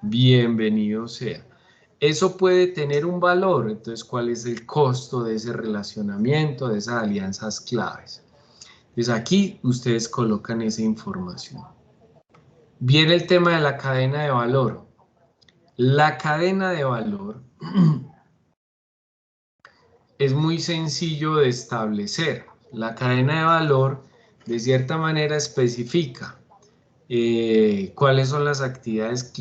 Bienvenido sea. Eso puede tener un valor, entonces, ¿cuál es el costo de ese relacionamiento, de esas alianzas claves? Entonces, aquí ustedes colocan esa información. Viene el tema de la cadena de valor. La cadena de valor es muy sencillo de establecer. La cadena de valor, de cierta manera, especifica cuáles son las actividades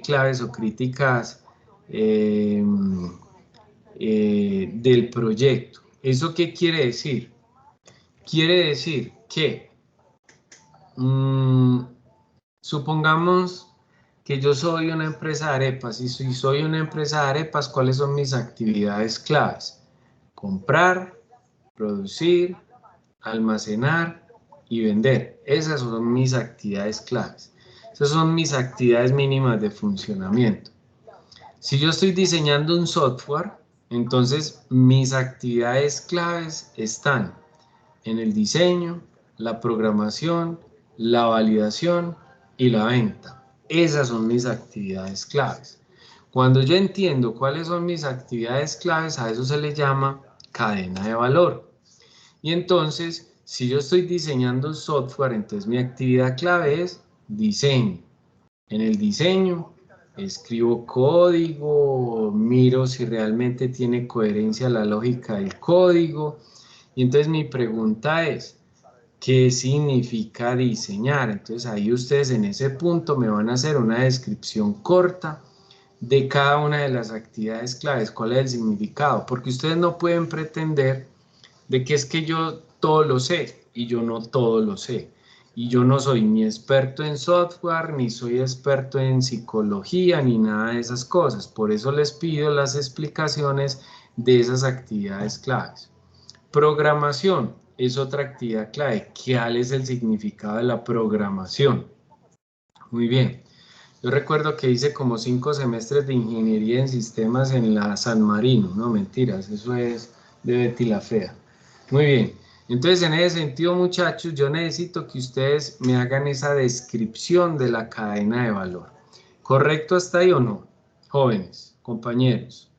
claves o críticas del proyecto. ¿Eso qué quiere decir? Quiere decir que, supongamos que yo soy una empresa de arepas, y si soy una empresa de arepas, ¿cuáles son mis actividades claves? Comprar, producir, almacenar y vender. Esas son mis actividades claves. Esas son mis actividades mínimas de funcionamiento. Si yo estoy diseñando un software, entonces mis actividades claves están en el diseño, la programación, la validación y la venta. Esas son mis actividades claves. Cuando yo entiendo cuáles son mis actividades claves, a eso se le llama cadena de valor. Y entonces, si yo estoy diseñando software, entonces mi actividad clave es diseño. En el diseño escribo código, miro si realmente tiene coherencia la lógica del código. Y entonces mi pregunta es, ¿qué significa diseñar? Entonces ahí ustedes en ese punto me van a hacer una descripción corta de cada una de las actividades claves, cuál es el significado, porque ustedes no pueden pretender de que es que yo todo lo sé, y yo no todo lo sé. Y yo no soy ni experto en software, ni soy experto en psicología, ni nada de esas cosas. Por eso les pido las explicaciones de esas actividades claves. Programación es otra actividad clave. ¿Cuál es el significado de la programación? Muy bien. Yo recuerdo que hice como 5 semestres de ingeniería en sistemas en la San Marino. No, mentiras, eso es de Betty la Fea. Muy bien. Entonces, en ese sentido, muchachos, yo necesito que ustedes me hagan esa descripción de la cadena de valor. ¿Correcto hasta ahí o no? Jóvenes, compañeros.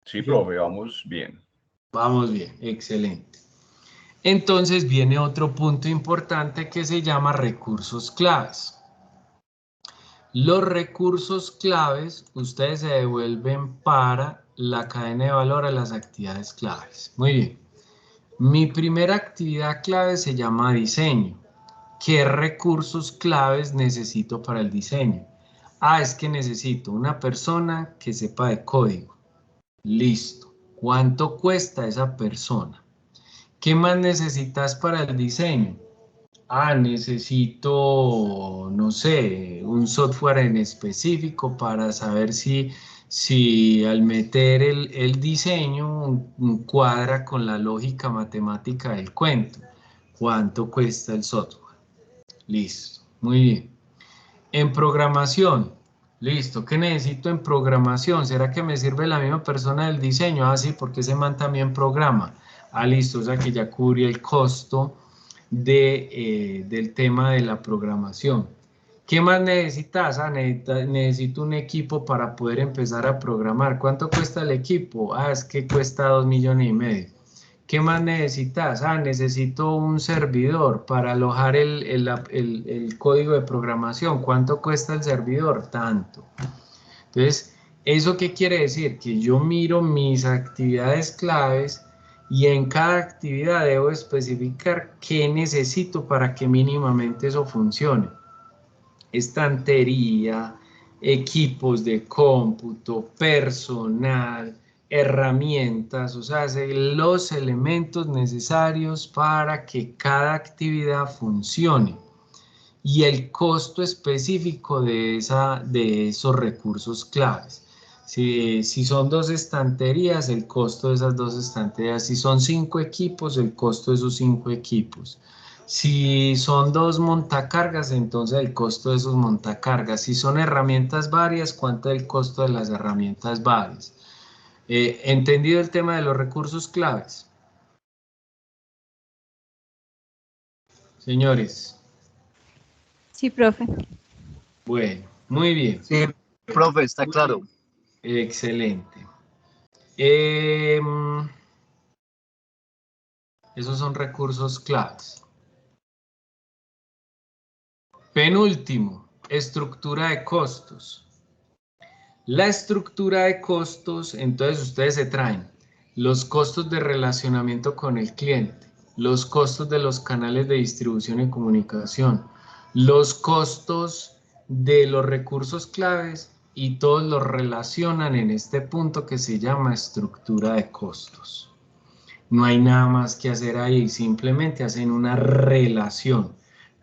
Sí, profe, vamos bien. Vamos bien, excelente. Entonces viene otro punto importante que se llama recursos claves. Los recursos claves, ustedes se devuelven para la cadena de valor a las actividades claves. Muy bien. Mi primera actividad clave se llama diseño. ¿Qué recursos claves necesito para el diseño? Ah, es que necesito una persona que sepa de código. Listo. ¿Cuánto cuesta esa persona? ¿Qué más necesitas para el diseño? Ah, necesito, no sé, un software en específico para saber si al meter el diseño cuadra con la lógica matemática del cuento. ¿Cuánto cuesta el software? Listo, muy bien. En programación, listo. ¿Qué necesito en programación? ¿Será que me sirve la misma persona del diseño? Ah, sí, porque ese man también programa. Ah, listo, o sea que ya cubre el costo del tema de la programación. ¿Qué más necesitas? Ah, necesito un equipo para poder empezar a programar. ¿Cuánto cuesta el equipo? Ah, es que cuesta 2,5 millones. ¿Qué más necesitas? Ah, necesito un servidor para alojar el código de programación. ¿Cuánto cuesta el servidor? Tanto. Entonces, ¿eso qué quiere decir? Que yo miro mis actividades claves y en cada actividad debo especificar qué necesito para que mínimamente eso funcione. Estantería, equipos de cómputo, personal, herramientas, o sea, los elementos necesarios para que cada actividad funcione y el costo específico de esos recursos claves. Si son 2 estanterías, el costo de esas 2 estanterías. Si son 5 equipos, el costo de esos 5 equipos. Si son 2 montacargas, entonces el costo de esos montacargas. Si son herramientas varias, ¿cuánto es el costo de las herramientas varias? ¿Entendido el tema de los recursos claves? Señores. Sí, profe. Bueno, muy bien. Sí, profe, está claro. Excelente. Esos son recursos claves. Penúltimo, estructura de costos. La estructura de costos, entonces ustedes se traen los costos de relacionamiento con el cliente, los costos de los canales de distribución y comunicación, los costos de los recursos claves y todos los relacionan en este punto que se llama estructura de costos. No hay nada más que hacer ahí, simplemente hacen una relación.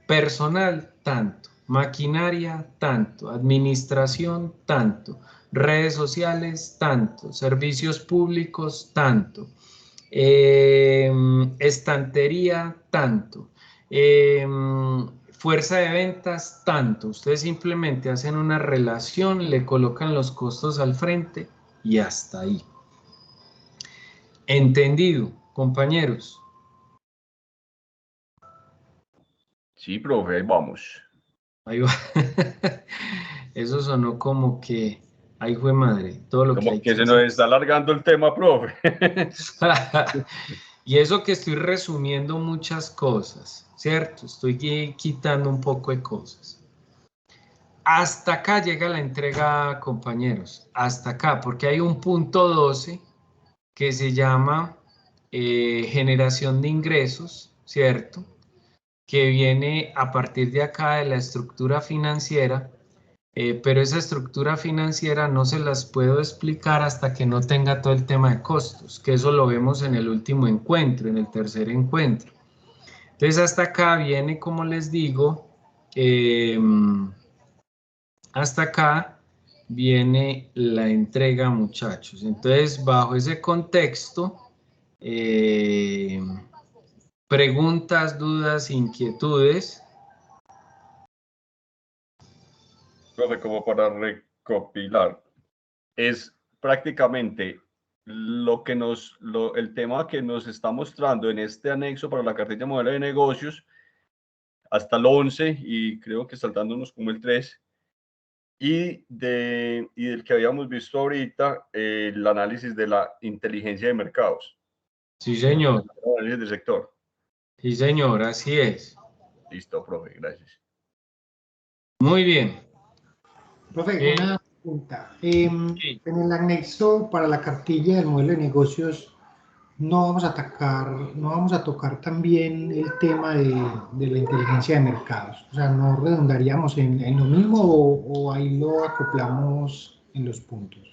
Personal, tanto. Maquinaria, tanto. Administración, tanto. Redes sociales, tanto. Servicios públicos, tanto. Estantería, tanto. Fuerza de ventas, tanto. Ustedes simplemente hacen una relación, le colocan los costos al frente y hasta ahí. ¿Entendido, compañeros? Sí, profe, ahí vamos. Ahí va. Eso sonó como que, ay, jue madre, todo lo que Como hay que se hacer. nos está alargando el tema, profe. Y eso que estoy resumiendo muchas cosas, ¿cierto? Estoy quitando un poco de cosas. Hasta acá llega la entrega, compañeros. Hasta acá, porque hay un punto 12 que se llama generación de ingresos, ¿cierto? Que viene a partir de acá de la estructura financiera, pero esa estructura financiera no se las puedo explicar hasta que no tenga todo el tema de costos, que eso lo vemos en el último encuentro, en el tercer encuentro. Entonces hasta acá viene, como les digo, hasta acá viene la entrega, muchachos. Entonces, bajo ese contexto, preguntas, dudas, inquietudes. Profe, como para recopilar, es prácticamente el tema que nos está mostrando en este anexo para la cartilla modelo de negocios hasta el 11 y creo que saltándonos como el 3 y del que habíamos visto ahorita, el análisis de la inteligencia de mercados. Sí, señor. El análisis del sector. Sí, señor, así es. Listo, profe, gracias. Muy bien. Profe, una pregunta. En Sí. el anexo para la cartilla del modelo de negocios, no vamos a tocar también el tema de la inteligencia de mercados. O sea, no redundaríamos en lo mismo o ahí lo acoplamos en los puntos.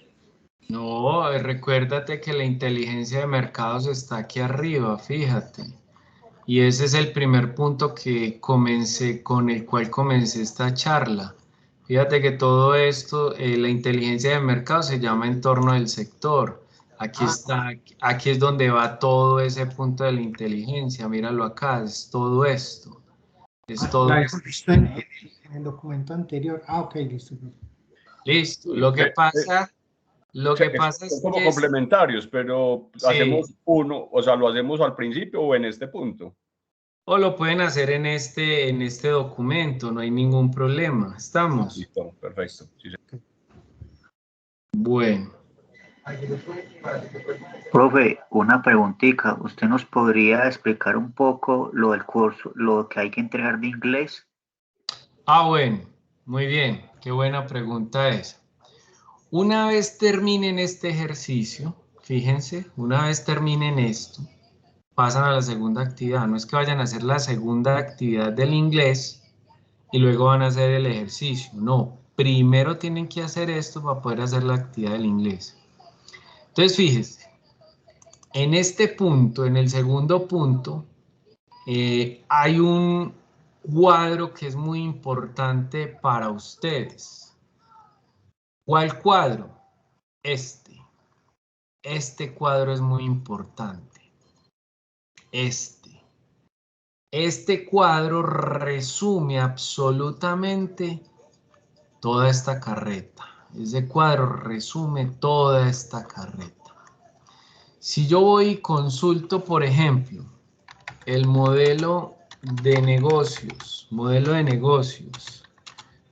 No, recuérdate que la inteligencia de mercados está aquí arriba, fíjate. Y ese es el primer punto con el cual comencé esta charla. Fíjate que todo esto, la inteligencia de mercado se llama entorno del sector. Aquí está, aquí es donde va todo ese punto de la inteligencia. Míralo acá, es todo esto. Es todo La esto. hemos visto en el documento anterior. Ok, listo. Listo. Lo que pasa Son es como que complementarios, pero sí, hacemos uno, o sea, lo hacemos al principio o en este punto. o lo pueden hacer en este documento, no hay ningún problema. ¿Estamos? Listo, perfecto. Sí, sí. Bueno. Profe, una preguntita. ¿Usted nos podría explicar un poco lo del curso, lo que hay que entregar de inglés? Bueno, muy bien, qué buena pregunta esa. Una vez terminen este ejercicio, fíjense, una vez terminen esto, pasan a la segunda actividad. No es que vayan a hacer la segunda actividad del inglés y luego van a hacer el ejercicio. No, primero tienen que hacer esto para poder hacer la actividad del inglés. Entonces, fíjense, en este punto, en el segundo punto, hay un cuadro que es muy importante para ustedes. ¿Cuál cuadro? Este cuadro es muy importante. Este cuadro resume absolutamente toda esta carreta. Ese cuadro resume toda esta carreta. Si yo voy y consulto, por ejemplo, el modelo de negocios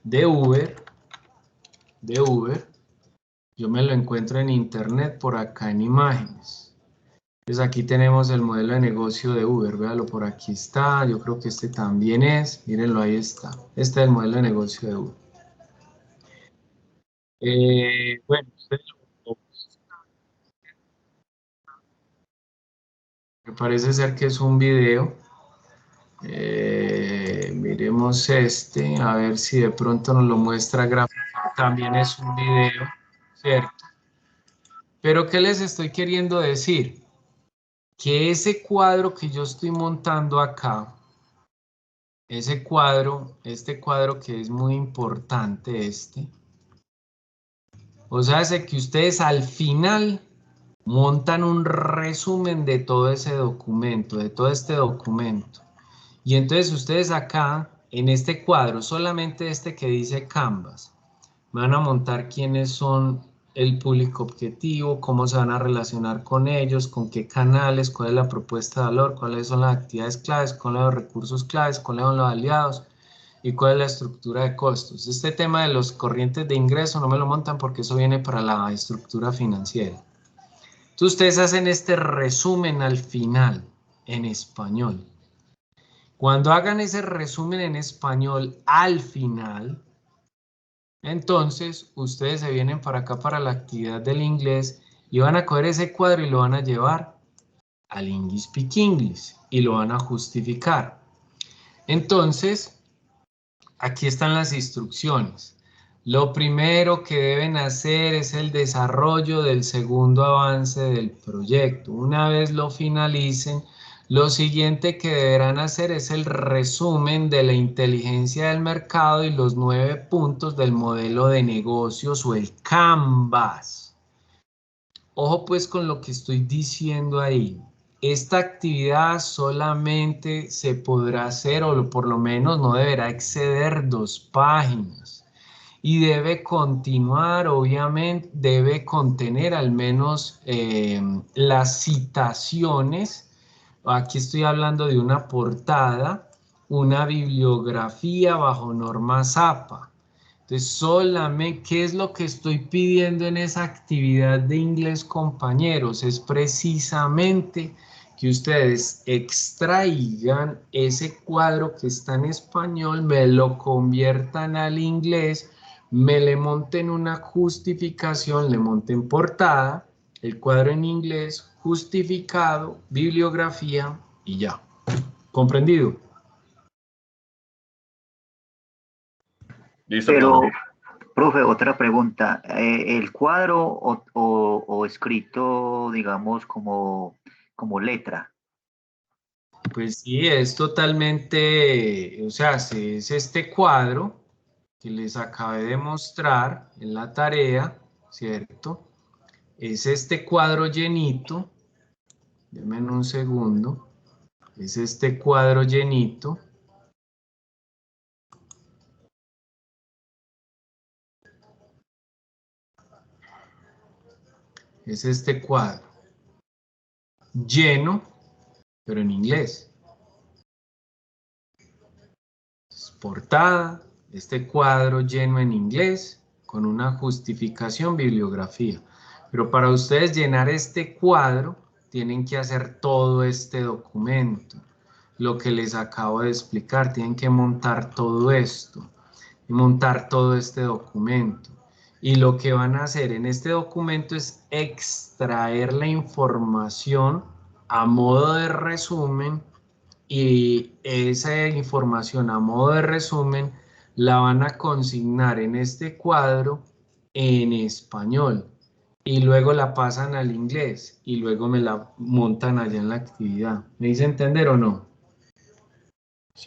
de Uber, yo me lo encuentro en internet por acá en imágenes. Entonces aquí tenemos el modelo de negocio de Uber, véalo, por aquí está, yo creo que este también es, mírenlo, ahí está. Este es el modelo de negocio de Uber. Bueno, ustedes me parece ser que es un video. Miremos este, a ver si de pronto nos lo muestra gráfico. También es un video, ¿cierto? Pero ¿qué les estoy queriendo decir? Que ese cuadro que yo estoy montando acá, este cuadro que es muy importante, o sea, es que ustedes al final montan un resumen de todo ese documento, de todo este documento. Y entonces ustedes acá, en este cuadro, solamente este que dice Canvas, van a montar quiénes son el público objetivo, cómo se van a relacionar con ellos, con qué canales, cuál es la propuesta de valor, cuáles son las actividades claves, cuáles son los recursos claves, cuáles son los aliados y cuál es la estructura de costos. Este tema de los corrientes de ingreso no me lo montan porque eso viene para la estructura financiera. Entonces ustedes hacen este resumen al final en español. Cuando hagan ese resumen en español al final, entonces ustedes se vienen para acá para la actividad del inglés y van a coger ese cuadro y lo van a llevar al English Speak English y lo van a justificar. Entonces, aquí están las instrucciones. Lo primero que deben hacer es el desarrollo del segundo avance del proyecto. Una vez lo finalicen, lo siguiente que deberán hacer es el resumen de la inteligencia del mercado y los 9 puntos del modelo de negocios o el Canvas. Ojo pues con lo que estoy diciendo ahí. Esta actividad solamente se podrá hacer, o por lo menos no deberá exceder 2 páginas. y debe continuar, obviamente, debe contener al menos las citaciones. Aquí estoy hablando de una portada, una bibliografía bajo norma ZAPA. Entonces, solamente, ¿qué es lo que estoy pidiendo en esa actividad de inglés, compañeros? Es precisamente que ustedes extraigan ese cuadro que está en español, me lo conviertan al inglés, me le monten una justificación, le monten portada, el cuadro en inglés, justificado, bibliografía y ya. ¿Comprendido? Listo, Pero, profe. profe, otra pregunta. ¿El cuadro o escrito, digamos, como letra? Pues sí, es totalmente, o sea, es este cuadro que les acabé de mostrar en la tarea, ¿cierto? Es este cuadro llenito, denme un segundo, es este cuadro llenito. Es este cuadro lleno, pero en inglés. Es portada, este cuadro lleno en inglés con una justificación, bibliografía. Pero para ustedes llenar este cuadro, tienen que hacer todo este documento. Lo que les acabo de explicar, tienen que montar todo esto y montar todo este documento. Y lo que van a hacer en este documento es extraer la información a modo de resumen, y esa información a modo de resumen la van a consignar en este cuadro en español y luego la pasan al inglés y luego me la montan allá en la actividad. ¿Me hice entender o no?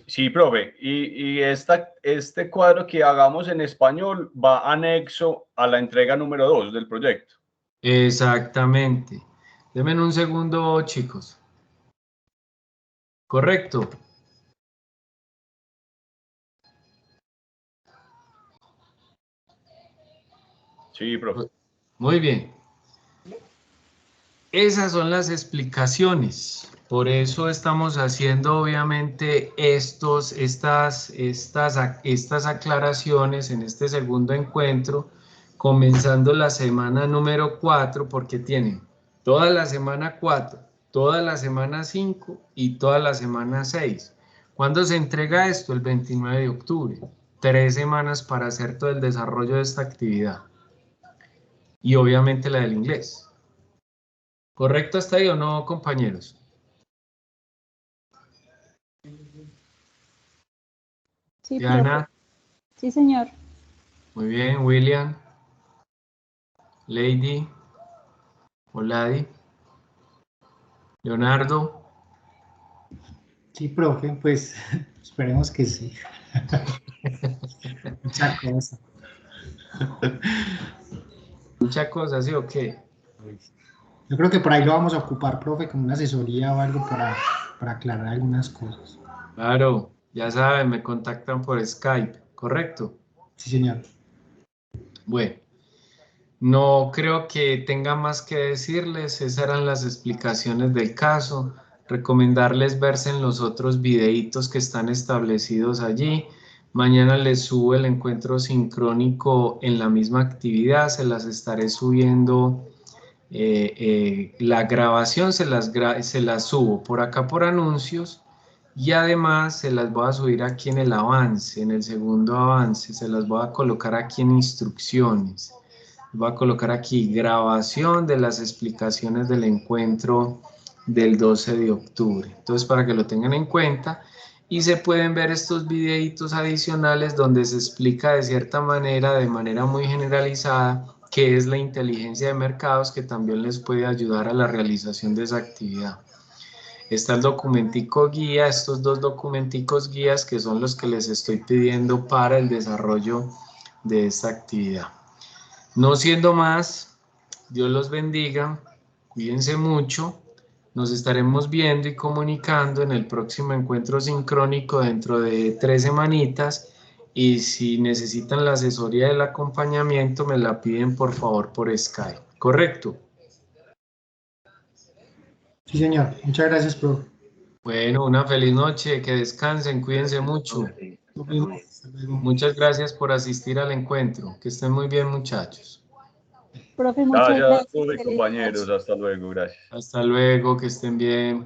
Sí, profe. Y este cuadro que hagamos en español va anexo a la entrega número 2 del proyecto. Exactamente. Denme un segundo, chicos. ¿Correcto? Sí, profe. Muy bien. Esas son las explicaciones. Por eso estamos haciendo obviamente estas aclaraciones en este segundo encuentro, comenzando la semana número 4, porque tienen toda la semana 4, toda la semana 5 y toda la semana 6. ¿Cuándo se entrega esto? El 29 de octubre. 3 semanas para hacer todo el desarrollo de esta actividad. Y obviamente la del inglés. ¿Correcto hasta ahí o no, compañeros? Sí, profe. Diana, Sí, señor. muy bien. William, Lady, Oladi, Leonardo. Sí, profe, pues esperemos que sí. Mucha cosa. Muchas cosas, ¿sí o qué? Yo creo que por ahí lo vamos a ocupar, profe, como una asesoría o algo para aclarar algunas cosas. Claro, ya saben, me contactan por Skype, ¿correcto? Sí, señor. Bueno, no creo que tenga más que decirles, esas eran las explicaciones del caso. Recomendarles verse en los otros videitos que están establecidos allí. Mañana les subo el encuentro sincrónico en la misma actividad, se las estaré subiendo. La grabación se las subo por acá por anuncios y además se las voy a subir aquí en el avance, en el segundo avance, se las voy a colocar aquí en instrucciones. Voy a colocar aquí grabación de las explicaciones del encuentro del 12 de octubre. Entonces, para que lo tengan en cuenta, y se pueden ver estos videitos adicionales donde se explica de cierta manera, de manera muy generalizada, qué es la inteligencia de mercados, que también les puede ayudar a la realización de esa actividad. Está el documentico guía, estos dos documenticos guías que son los que les estoy pidiendo para el desarrollo de esta actividad. No siendo más, Dios los bendiga, cuídense mucho, nos estaremos viendo y comunicando en el próximo encuentro sincrónico dentro de 3 semanitas y si necesitan la asesoría del acompañamiento me la piden por favor por Skype. ¿Correcto? Sí, señor. Muchas gracias, profe. Bueno, una feliz noche, que descansen, cuídense mucho. Lo mismo. Hasta luego. Muchas gracias por asistir al encuentro. Que estén muy bien, muchachos. Profe, muchas Gracias, gracias. profe, Feliz compañeros. noche. Hasta luego. Gracias. Hasta luego, que estén bien.